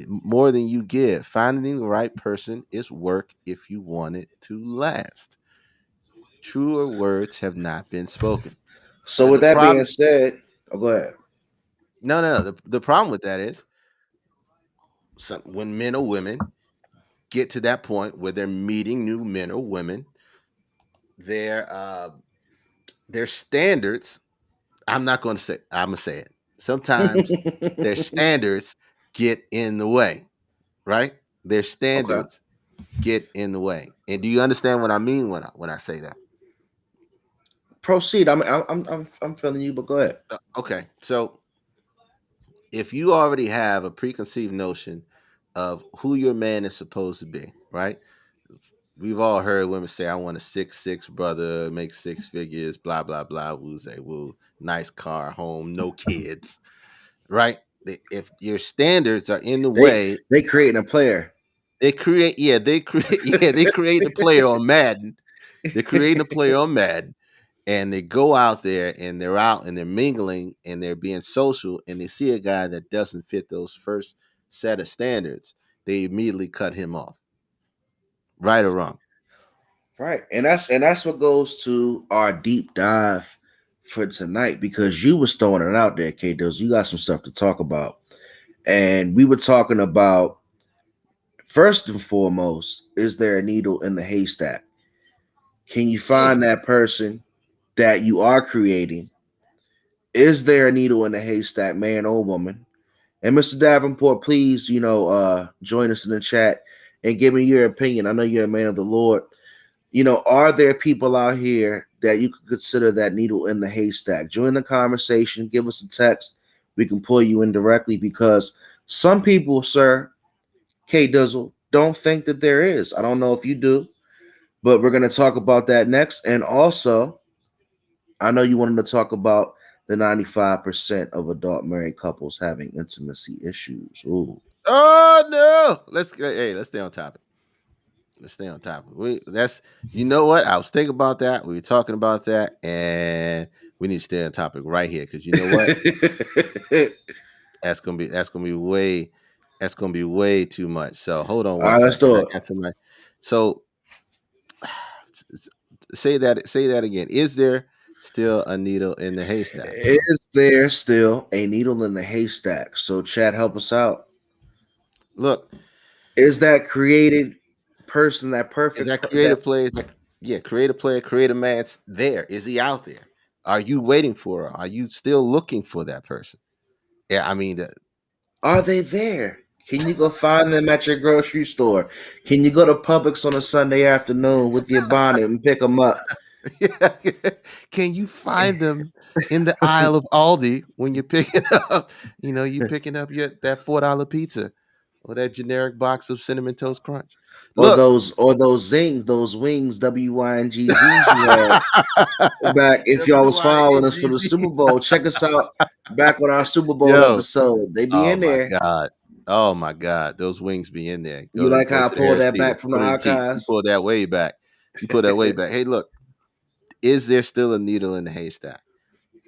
more than you give. Finding the right person is work if you want it to last. Truer words have not been spoken. So Now with the that being problem, said, go ahead. no. The problem with that is when men or women get to that point where they're meeting new men or women, their their standards. I'm not going to say. I'm gonna say it. Sometimes their standards get in the way, right? Their Okay. standards get in the way. And do you understand what I mean when I say that? Proceed. I'm feeling you, but go ahead. Okay, so if you already have a preconceived notion of who your man is supposed to be, right? We've all heard women say, "I want a 6'6" brother, make six figures, blah blah blah, woo say woo, nice car, home, no kids," right? If your standards are in the They way, they creating a player. they create a player on Madden. They're creating a player on Madden, and they go out there and they're out and they're mingling and they're being social, and they see a guy that doesn't fit those first set of standards, they immediately cut him off, right or wrong. Right. And that's what goes to our deep dive for tonight because you was throwing it out there, K Dose. You got some stuff to talk about. And we were talking about first and foremost, is there a needle in the haystack? Can you find that person that you are creating? Is there a needle in the haystack, man or woman? And Mr. Davenport, please, join us in the chat and give me your opinion. I know you're a man of the Lord. Are there people out here that you could consider that needle in the haystack? Join the conversation, give us a text. We can pull you in directly because some people, sir, K Dizzle, don't think that there is. I don't know if you do, but we're going to talk about that next. And also, I know you wanted to talk about the 95% of adult married couples having intimacy issues. Ooh. Oh no! Let's stay on topic. Let's stay on topic. You know what? I was thinking about that. We were talking about that, and we need to stay on topic right here because you know what? that's gonna be way too much. So hold on All one right, let's second. do I it. got to my so say that again. Is there still a needle in the haystack? Is there still a needle in the haystack? So, Chad, help us out. Look, Is that created person that perfect? is that creative play? Creative player, creative man's there. Is he out there? Are you waiting for her? Are you still looking for that person? Yeah, I mean, Are they there? Can you go find them at your grocery store? Can you go to Publix on a Sunday afternoon with your bonnet and pick them up? can you find them in the aisle of Aldi when you're picking up? You picking up that $4 pizza or that generic box of cinnamon toast crunch. Look, those zings, those wings, WYNGZs you had back. If y'all was following us for the Super Bowl, check us out back with our Super Bowl yo, episode. They be oh in my there. god. Oh my God, those wings be in there. You like Go how I to the pulled Harris that Teeter. back from the Put in teeth. You archives? pull that way back. You pull that way back. Hey, look, is there still a needle in the haystack?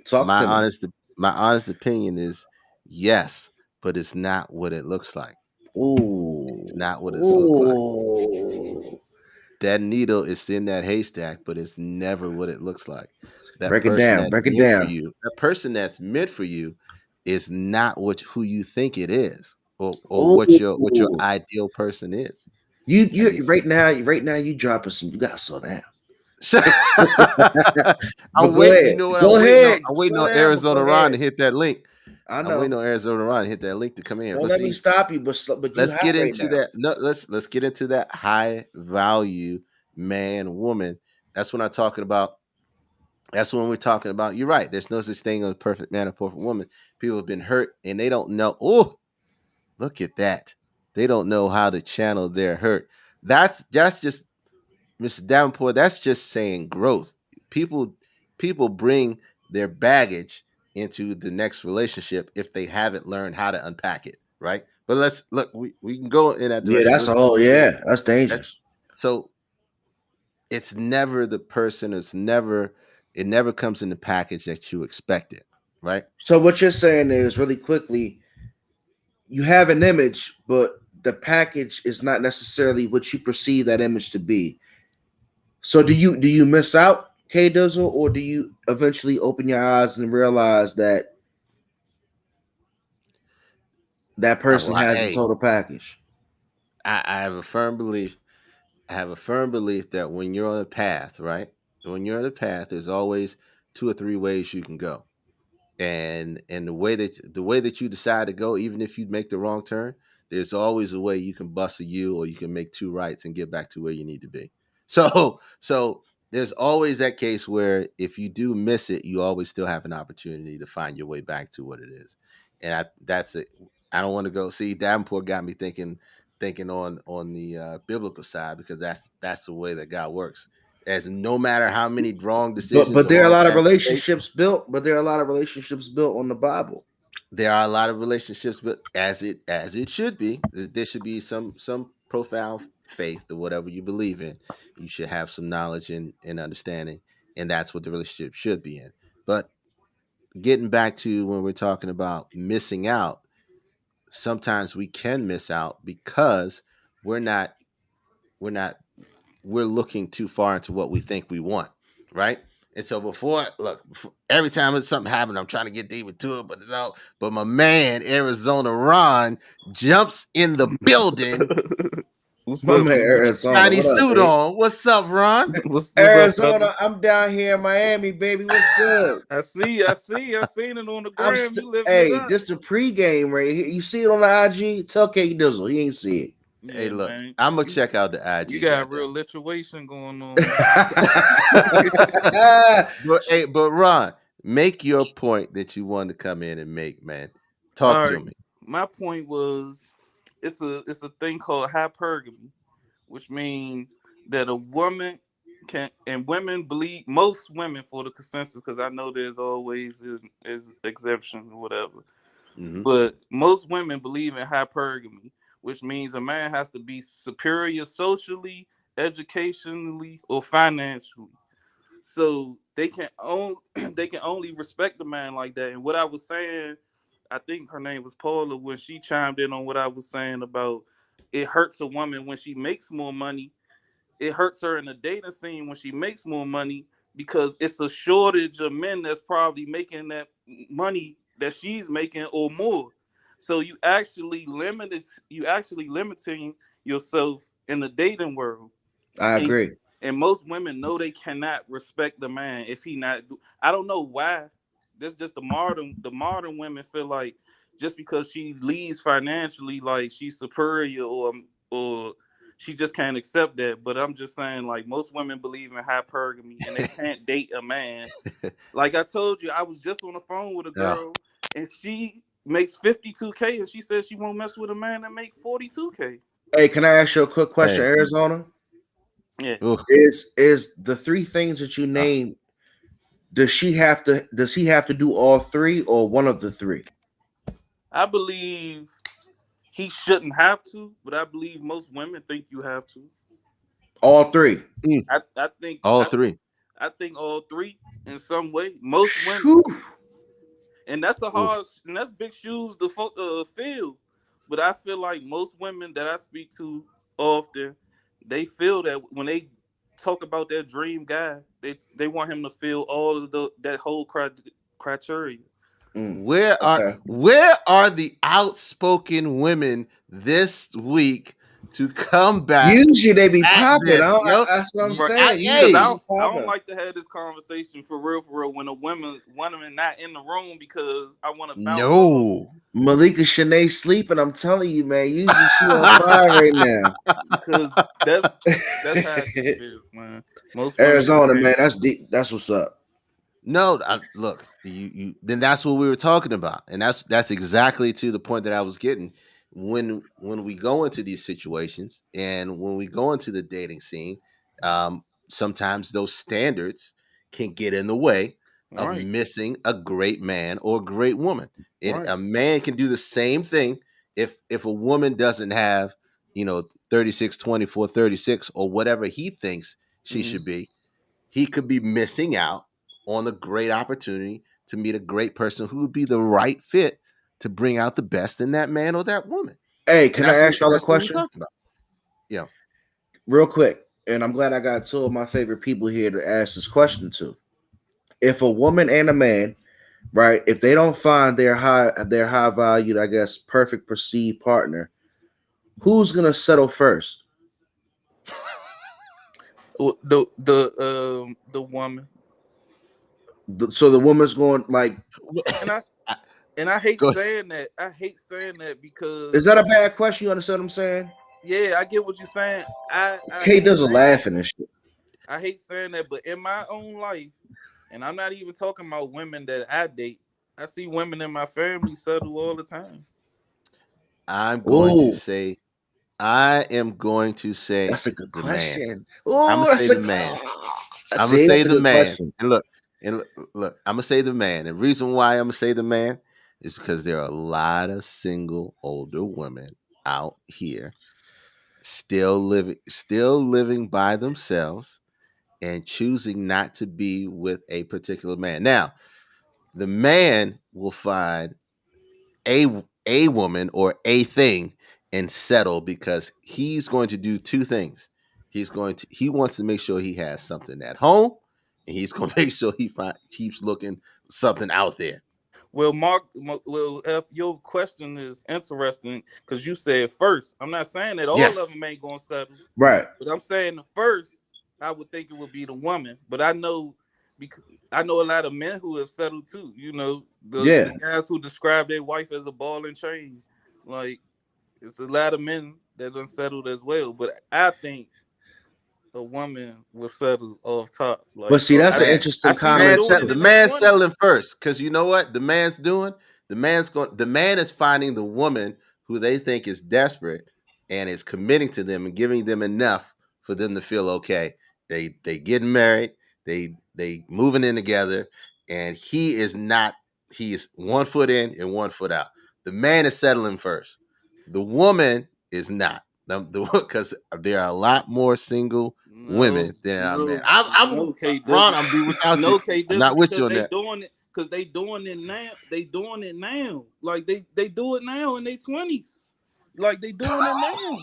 Talk My to me. honest opinion is yes, but it's not what it looks like. Ooh. It's not what it's look like. Ooh. That needle is in that haystack, but it's never what it looks like. That Break it person down. that's Break it meant for down. you, that person that's meant for you is not who you think it is, or what your Ooh. ideal person is. You right now you dropping some. You gotta slow down. But I'm go waiting. You ahead. know what Go I'm waiting on? ahead. I'm waiting Slow on down, but Arizona go Ron to ahead. hit that link. I I'm waiting know. on Arizona Ron to hit that link to come in. Don't But let me see, stop you, but you let's hot get right into now. that. No, let's get into that high value man, woman. That's what I'm talking about. That's when we're talking about. You're right. There's no such thing as a perfect man or perfect woman. People have been hurt and they don't know. Oh, look at that. They don't know how to channel their hurt. That's just Mr. Davenport. That's just saying growth. People people bring their baggage into the next relationship if they haven't learned how to unpack it. Right. But let's look. We can go in that Yeah, direction. that's Let's a go whole. into Yeah, that's that's dangerous. so it's never the person. It never comes in the package that you expected, right? So what you're saying is really quickly, you have an image, but the package is not necessarily what you perceive that image to be. So do you miss out, K Dizzle, or do you eventually open your eyes and realize that that person Well, has the hey, total package? I have a firm belief. I have a firm belief that when you're on a path, right? When you're on a path, there's always two or three ways you can go. And the way that you decide to go, even if you make the wrong turn, there's always a way you can bust a U or you can make two rights and get back to where you need to be. So there's always that case where if you do miss it, you always still have an opportunity to find your way back to what it is. And that's it. I don't want to go see Davenport got me thinking on the biblical side because that's the way that God works. As no matter how many wrong But decisions but or there are a wrong lot of paths you take, relationships built. But there are a lot of relationships built on the Bible. there are a lot of relationships, but as it should be, there should be some profound faith or whatever you believe in. You should have some knowledge and understanding, and that's what the relationship should be in. But getting back to when we're talking about missing out, sometimes we can miss out because we're not we're not we're looking too far into what we think we want, right? And so every time something happens, I'm trying to get deep into it, but no. But my man, Arizona Ron, jumps in the building What's My up, man man? Arizona. Shiny What up, suit baby? on. What's up, Ron? What's up, Arizona, fellas? I'm down here in Miami, baby. What's good? I see. I seen it on the gram. You living it Hey, up. this the pregame right here. You see it on the IG? Tell K Dizzle. He ain't see Hey, Yeah, look, man. I'm gonna You check out the you IG got right real there. lituation going on, man. it. But Ron, make your point that you wanted to come in and make, man. Talk All to right. me. My point was, it's a thing called hypergamy, which means that a woman can, and women believe, most women, for the consensus, because I know there's always is exception or whatever, Hmm. but most women believe in hypergamy, which means a man has to be superior socially, educationally, or financially. So they can only they can only respect a man like that. And what I was saying, I think her name was Paula, when she chimed in on what I was saying about it hurts a woman when she makes more money. It hurts her in the dating scene when she makes more money because it's a shortage of men that's probably making that money that she's making or more. So you actually limiting yourself in the dating world. I and, agree. and most women know they cannot respect the man if he not. I don't know why. This just the modern women feel like just because she leads financially, like she's superior, or she just can't accept that. But I'm just saying, like, most women believe in hypergamy and they can't date a man. Like I told you, I was just on the phone with a Oh, girl and she makes 52K and she says she won't mess with a man that make 42K. Hey, can I ask you a quick question, hey. Arizona? Yeah. Ooh, Is the three things that you ah. named, does he have to do all three or one of the three? I believe he shouldn't have to, but I believe most women think you have to. All three. Mm, I think all three. I think all three in some way. Most women, Phew. and that's a Ooh. hard, and that's big shoes to fill. But I feel like most women that I speak to often, they feel that when they talk about their dream guy, they want him to fill all of that whole criteria. Mm, Where okay. are the outspoken women this week to come back Usually they be at popping. this? Yo, That's what I'm Right, saying. because Usually I they hey, be don't, I don't popping. like to have this conversation for real when a woman not in the room because I want to bounce off no. Malika Shanae sleeping. I'm telling you, man. Usually she on fire right now. because that's how I just feel, man. Most women Arizona, just man. can't. That's deep. That's what's up. No, look, you then that's what we were talking about, and that's exactly to the point that I was getting. When we go into these situations and when we go into the dating scene, sometimes those standards can get in the way of Right, missing a great man or a great woman. And right. a man can do the same thing if a woman doesn't have, 36, 24, 36, or whatever he thinks she Hmm. should be, he could be missing out on a great opportunity to meet a great person who would be the right fit to bring out the best in that man or that woman. Hey, And can I ask y'all a that's what we're question? talking about. Yeah. Real quick. And I'm glad I got two of my favorite people here to ask this question to. If a woman and a man, right, if they don't find their high valued, I guess, perfect perceived partner, who's gonna settle first? The woman, So the woman's going like, and I hate Go ahead. saying that. I hate saying that is because that a bad question? You understand what I'm saying? yeah, I get what you're saying. I K hate does a saying that. laughing and shit. I hate saying that, but in my own life, and I'm not even talking about women that I date. I see women in my family settle all the time. I'm going to Oh, say, I am going to say that's a good the man. question. I'm gonna Oh, say that's a the man. I I'm gonna see. say That's a the good man. question. And look, I'm gonna say the man. And the reason why I'm gonna say the man is because there are a lot of single older women out here still living by themselves and choosing not to be with a particular man. Now, the man will find a woman or a thing and settle because he's going to do two things. He wants to make sure he has something at home, and he's going to make sure he keeps looking something out there. Well, Mark, well, if your question is interesting, because you said first, I'm not saying that all Yes. of them ain't gonna settle, Right. but I'm saying the first, I would think it would be the woman. But I know because I know a lot of men who have settled too. You know, the Yeah. guys who describe their wife as a ball and chain, like it's a lot of men that done settled as well. But I think a woman will settle off top. But Like see, that's an Man, I interesting see them comment. doing it the in their man's 20s. settling first because you know what the man's doing. The man is finding the woman who they think is desperate and is committing to them and giving them enough for them to feel okay. They getting married. They moving in together, and he is not. He is 1 foot in and 1 foot out. The man is settling first. The woman is not. Because there are a lot more single No, women than are men. no, I'm no, K Ron. Dizzle. I'm be without you. No, K I'm Dizzle, not with because you on they that. doing it because they doing it now. They doing it now. Like they do it now in their 20s. Like they doing it now.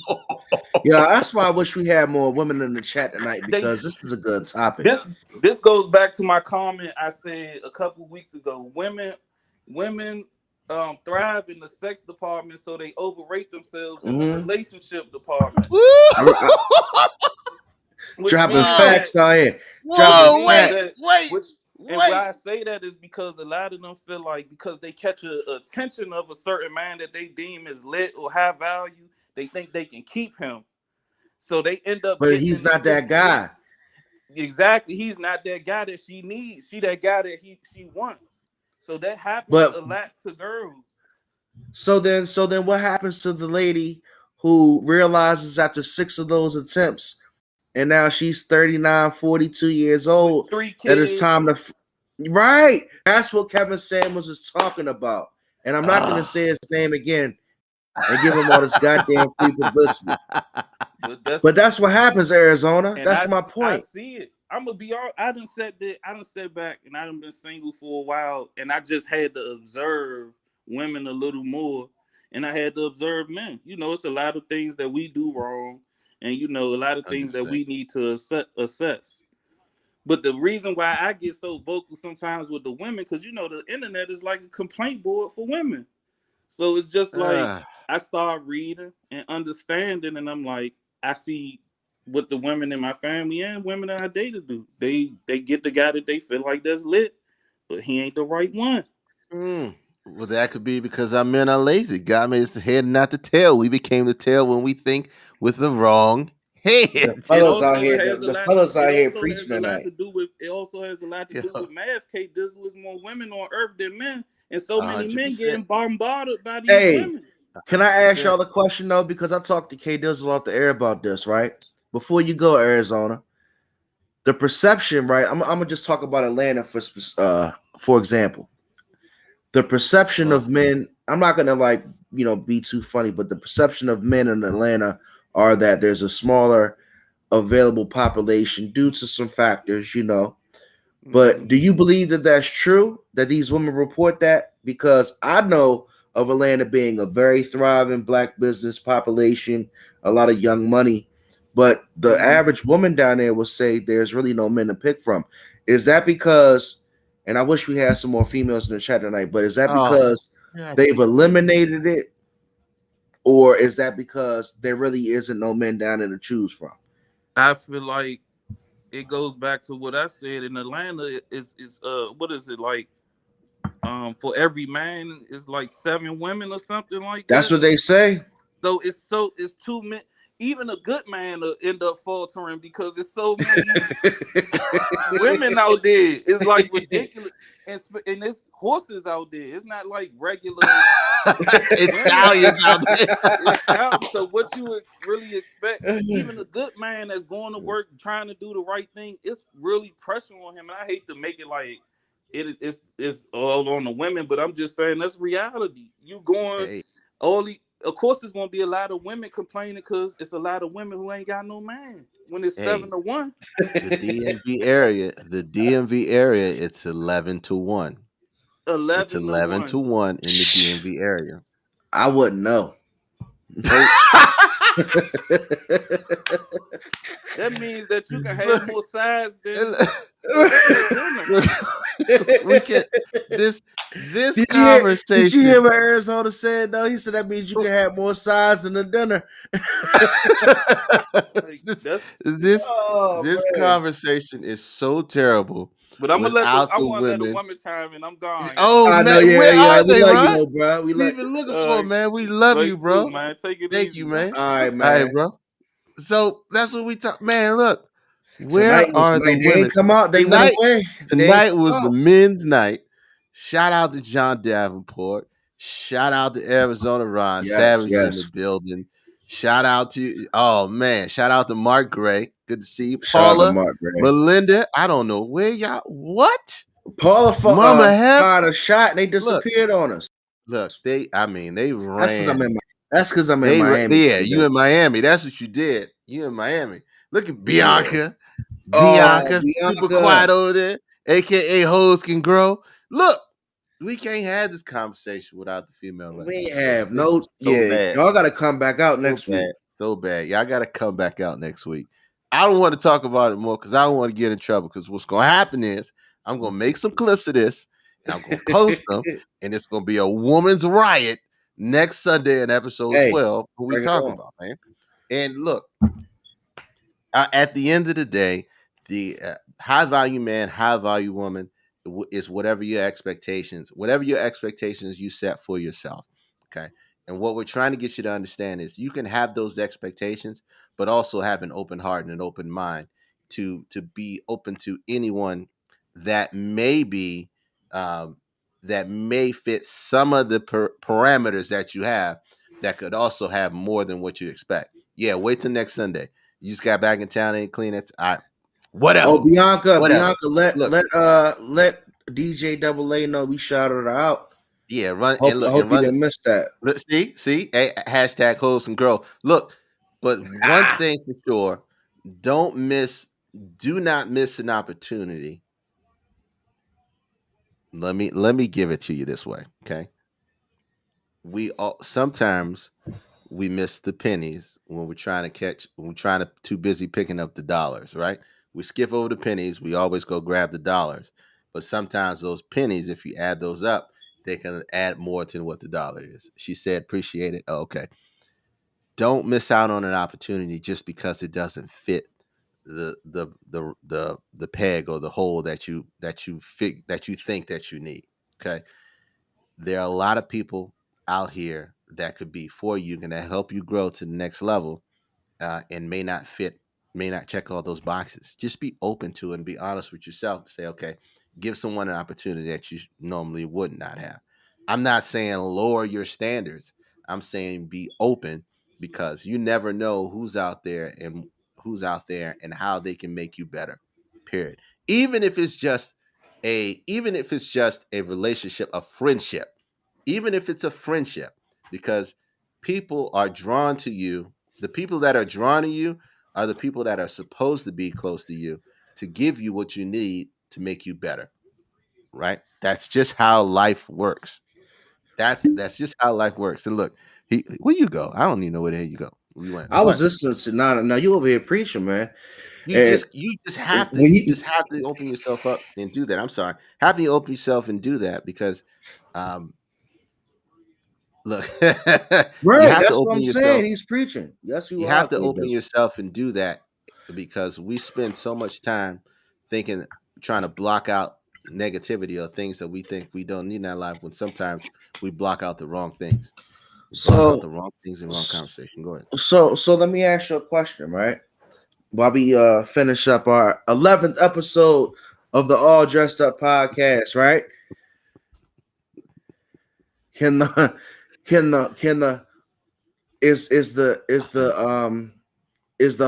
Yeah, that's why I wish we had more women in the chat tonight They because this is a good topic. this goes back to my comment I said a couple weeks ago. Women thrive in the sex department, so they overrate themselves in the Mhm. relationship department. Which Dropping means Whoa, facts that out here. which Dropping whoa, means facts. which and why I say that is because a lot of them feel like because they catch a attention of a certain man that they deem is lit or high value, they think they can keep him. So they end up But getting he's in this not that situation. guy. Exactly, he's not that guy that she needs. She that guy that she wants. So that happens a But lot to girls. so then what happens to the lady who realizes after 6 of those attempts and now she's 39, 42 years With old 3 that it's kids, time to right. That's what Kevin Samuels is talking about. And I'm not going to say his name again and give him all this goddamn free publicity. But that's what happens, Arizona. and That's my I point. see it. I'm gonna be all. I done sat back, and I done been single for a while, and I just had to observe women a little more, and I had to observe men. You know, it's a lot of things that we do wrong, and you know, a lot of things that Understand. we need to assess. But the reason why I get so vocal sometimes with the women, because you know, the internet is like a complaint board for women. So it's just like I start reading and understanding, and I'm like, I see what the women in my family and women that I dated do. They get the guy that they feel like that's lit, but he ain't the right one. Well, that could be because our men are lazy. God made us the head, not the tail. We became the tail when we think with the wrong The head. It fellas out also here, has a the lot. fellas It out here also preaching has a lot tonight. to do with. It also has a lot to do Yeah. with math. K Dizzle is more women on earth than men, and so many men 100%. getting bombarded by these Hey, women. can I ask 100%. y'all a question though? Because I talked to K Dizzle off the air about this, right? Before you go, Arizona, the perception, right? I'm gonna just talk about Atlanta for example. The perception of men, I'm not gonna be too funny, but the perception of men in Atlanta are that there's a smaller available population due to some factors, But do you believe that that's true? That these women report that? Because I know of Atlanta being a very thriving black business population, a lot of young money, but the average woman down there will say there's really no men to pick from. Is that because? And I wish we had some more females in the chat tonight. But is that because they've eliminated it, or is that because there really isn't no men down there to choose from? I feel like it goes back to what I said in Atlanta. Is what is it like? For every man is like 7 women or something like that. That's what they say. So it's 2 men. Even a good man will end up faltering because there's so many women out there. It's like ridiculous, and it's horses out there. It's not like regular. It's stallions out there. So what you really expect? Even a good man that's going to work trying to do the right thing, it's really pressure on him. And I hate to make it like it's all on the women, but I'm just saying that's reality. You going of course, there's gonna be a lot of women complaining because it's a lot of women who ain't got no man when it's 7-1. The DMV area, it's 11-1. 11 It's 11-1 in the DMV area. I wouldn't know. Nope. That means that you can have more sides than dinner. Look, we can this Did you hear conversation. what Arizona said though? He said that means you can have more sides than the dinner. Like, this that's. this Oh this man. conversation is so terrible But I'm gonna let the. without I the want to let the women. woman chime in. I'm gone, y'all. Oh I know, man, yeah, where yeah. are We they, love you Ron? though, bro. We We've like been looking for 'em, Like, man. We love you, too, bro. man. Take it Thank easy, you, man. man. all right, All right, man. bro. So that's what we talk. Man, look, Tonight where was are the tonight. They women ain't come out. They went tonight? away. They ain't Tonight was come the out. men's night. Shout out to John Davenport. Shout out to Arizona Ron Yes, Savage in the yes. building. Shout out to shout out to Mark Gray. Good to see you, Shout out to Paula, Mark Gray. Melinda. I don't know where y'all. What? Paula Mama Hef. fired a shot. They Look, disappeared on us. look. They That's because I'm ran. in. That's because I'm in Miami. Yeah. You in Miami? That's what you did. You in Miami? Look at Yeah. Bianca. Oh, Super Bianca. quiet over there, aka Hoes Can Grow. Look, we can't have this conversation without the female We representation. have This no. is so Yeah, bad, y'all got to come back out so next bad, week. so bad. Y'all got to come back out next week. I don't want to talk about it more because I don't want to get in trouble. Because what's going to happen is I'm going to make some clips of this, and I'm going to post them, and it's going to be a woman's riot next Sunday in episode Hey, 12. What we bring it talk on. about, man? And look, at the end of the day, the high value man, high value woman is whatever your expectations you set for yourself. Okay. And what we're trying to get you to understand is you can have those expectations, but also have an open heart and an open mind to be open to anyone that may be that may fit some of the parameters that you have that could also have more than what you expect. Yeah, wait till next Sunday. You just got back in town, ain't clean. It's all right. Whatever. Oh, Bianca, Whatever. Look, let DJ Double A know we shouted her out. yeah, run I and look hope and you run. didn't miss that. Look, see, hashtag wholesome girl. Look, but one thing for sure, do not miss an opportunity. Let me give it to you this way, okay? Sometimes we miss the pennies when we're trying to too busy picking up the dollars, right? We skip over the pennies, we always go grab the dollars. But sometimes those pennies, if you add those up, they can add more to what the dollar is. She said, appreciate it. Oh, okay. Don't miss out on an opportunity just because it doesn't fit the peg or the hole that you think that you need. Okay. There are a lot of people out here that could be for you and that help you grow to the next level, and may not check all those boxes. Just be open to it and be honest with yourself and say, okay, give someone an opportunity that you normally would not have. I'm not saying lower your standards. I'm saying be open because you never know who's out there and how they can make you better. Period. Even if it's just a relationship, a friendship, even if it's a friendship, because people are drawn to you. The people that are drawn to you are the people that are supposed to be close to you to give you what you need to make you better. Right? That's just how life works. That's just how life works. And look, where you go? I don't even know where the hell you go. You went I was what? listening to now you over here preaching, man. You And just you just when have to open yourself up and do that. I'm sorry. Have you open yourself and do that because um look, you right, have to that's what open I'm yourself. saying. He's preaching. Yes, you You are, have to open David. yourself and do that because we spend so much time thinking, trying to block out negativity or things that we think we don't need in our life when sometimes we block out the wrong things. We block out So the wrong things in wrong conversation. Go ahead. so let me ask you a question, right? While we finish up our 11th episode of the All Dressed Up podcast, right? Can the can the is the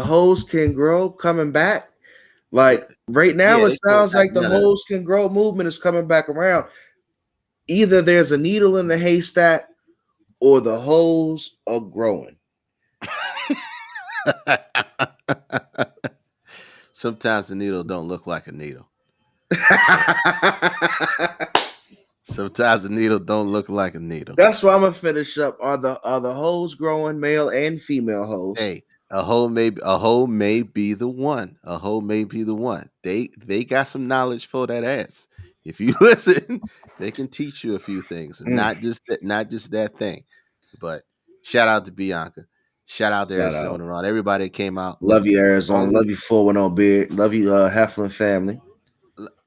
Hoes Can Grow coming back? Like right now, Yeah, it they still sounds like the Hoes Can Grow movement is coming back around. Either there's a needle in the haystack or the hoes are growing. Sometimes the needle don't look like a needle. Sometimes a needle don't look like a needle. That's why I'm gonna finish up. Are the hoes growing, male and female hoes? Hey, a hoe may be the one. A hoe may be the one. They got some knowledge for that ass. If you listen, they can teach you a few things, not just that thing. But shout out to Bianca. Shout out to Shout Arizona Ron. Everybody that came out. Love Look, you, Arizona. Love you, 410 Beard. Love you, Heflin family.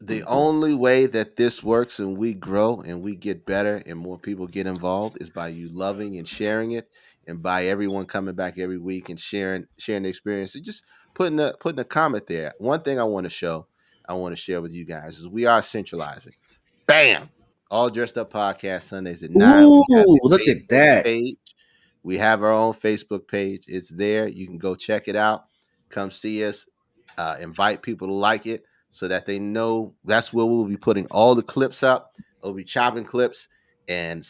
the only way that this works and we grow and we get better and more people get involved is by you loving and sharing it, and by everyone coming back every week and sharing the experience and just putting a comment there. One thing I want to share with you guys is we are centralizing. Bam! All Dressed Up Podcast Sundays at 9. We have Ooh, a look at Facebook that. page. We have our own Facebook page. It's there. You can go check it out. Come see us. Invite people to like it so that they know that's where we'll be putting all the clips up. We'll be chopping clips and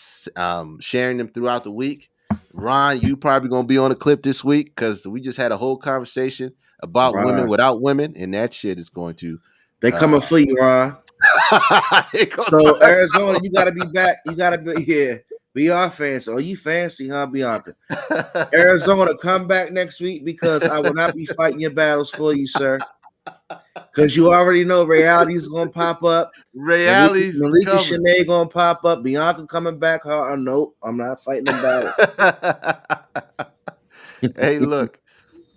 sharing them throughout the week. Ron, you probably going to be on a clip this week because we just had a whole conversation about women without women, and that shit is going to. They coming for you, Ron. So Arizona, you gotta be back. You gotta be here. Be our fans. Oh, you fancy, huh, Bianca? Arizona, come back next week because I will not be fighting your battles for you, sir. Because you already know reality's gonna pop up. Reality's Malika coming. Shanae gonna pop up. Bianca coming back. Nope, I'm not fighting them battle. Hey, look.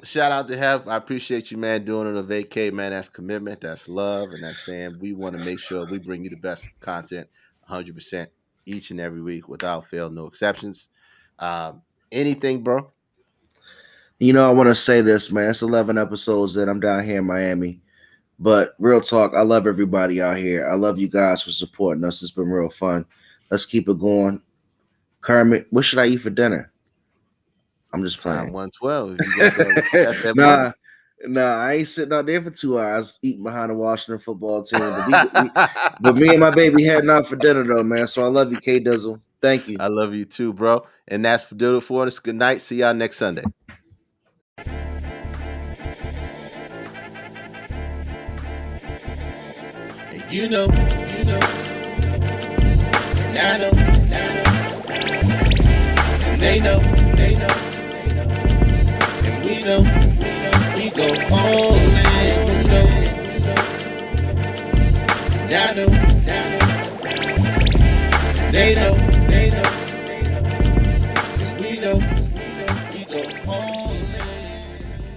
Shout out to Hef. I appreciate you, man, doing it on a vacay, man. That's commitment, that's love, and that's saying we want to make sure we bring you the best content 100% each and every week without fail, no exceptions. Anything, bro? You know, I want to say this, man. It's 11 episodes in. I'm down here in Miami. But real talk, I love everybody out here. I love you guys for supporting us. It's been real fun. Let's keep it going. Kermit, what should I eat for dinner? I'm just playing. 112. Nah, I ain't sitting out there for 2 hours eating behind the Washington football team. But me and my baby heading out for dinner, though, man. So I love you, K Dizzle. Thank you. I love you too, bro. And that's for doing it for us. Good night. See y'all next Sunday. And you know, and I know, and they know, and we know, we go all in, you know, and I know, and they know.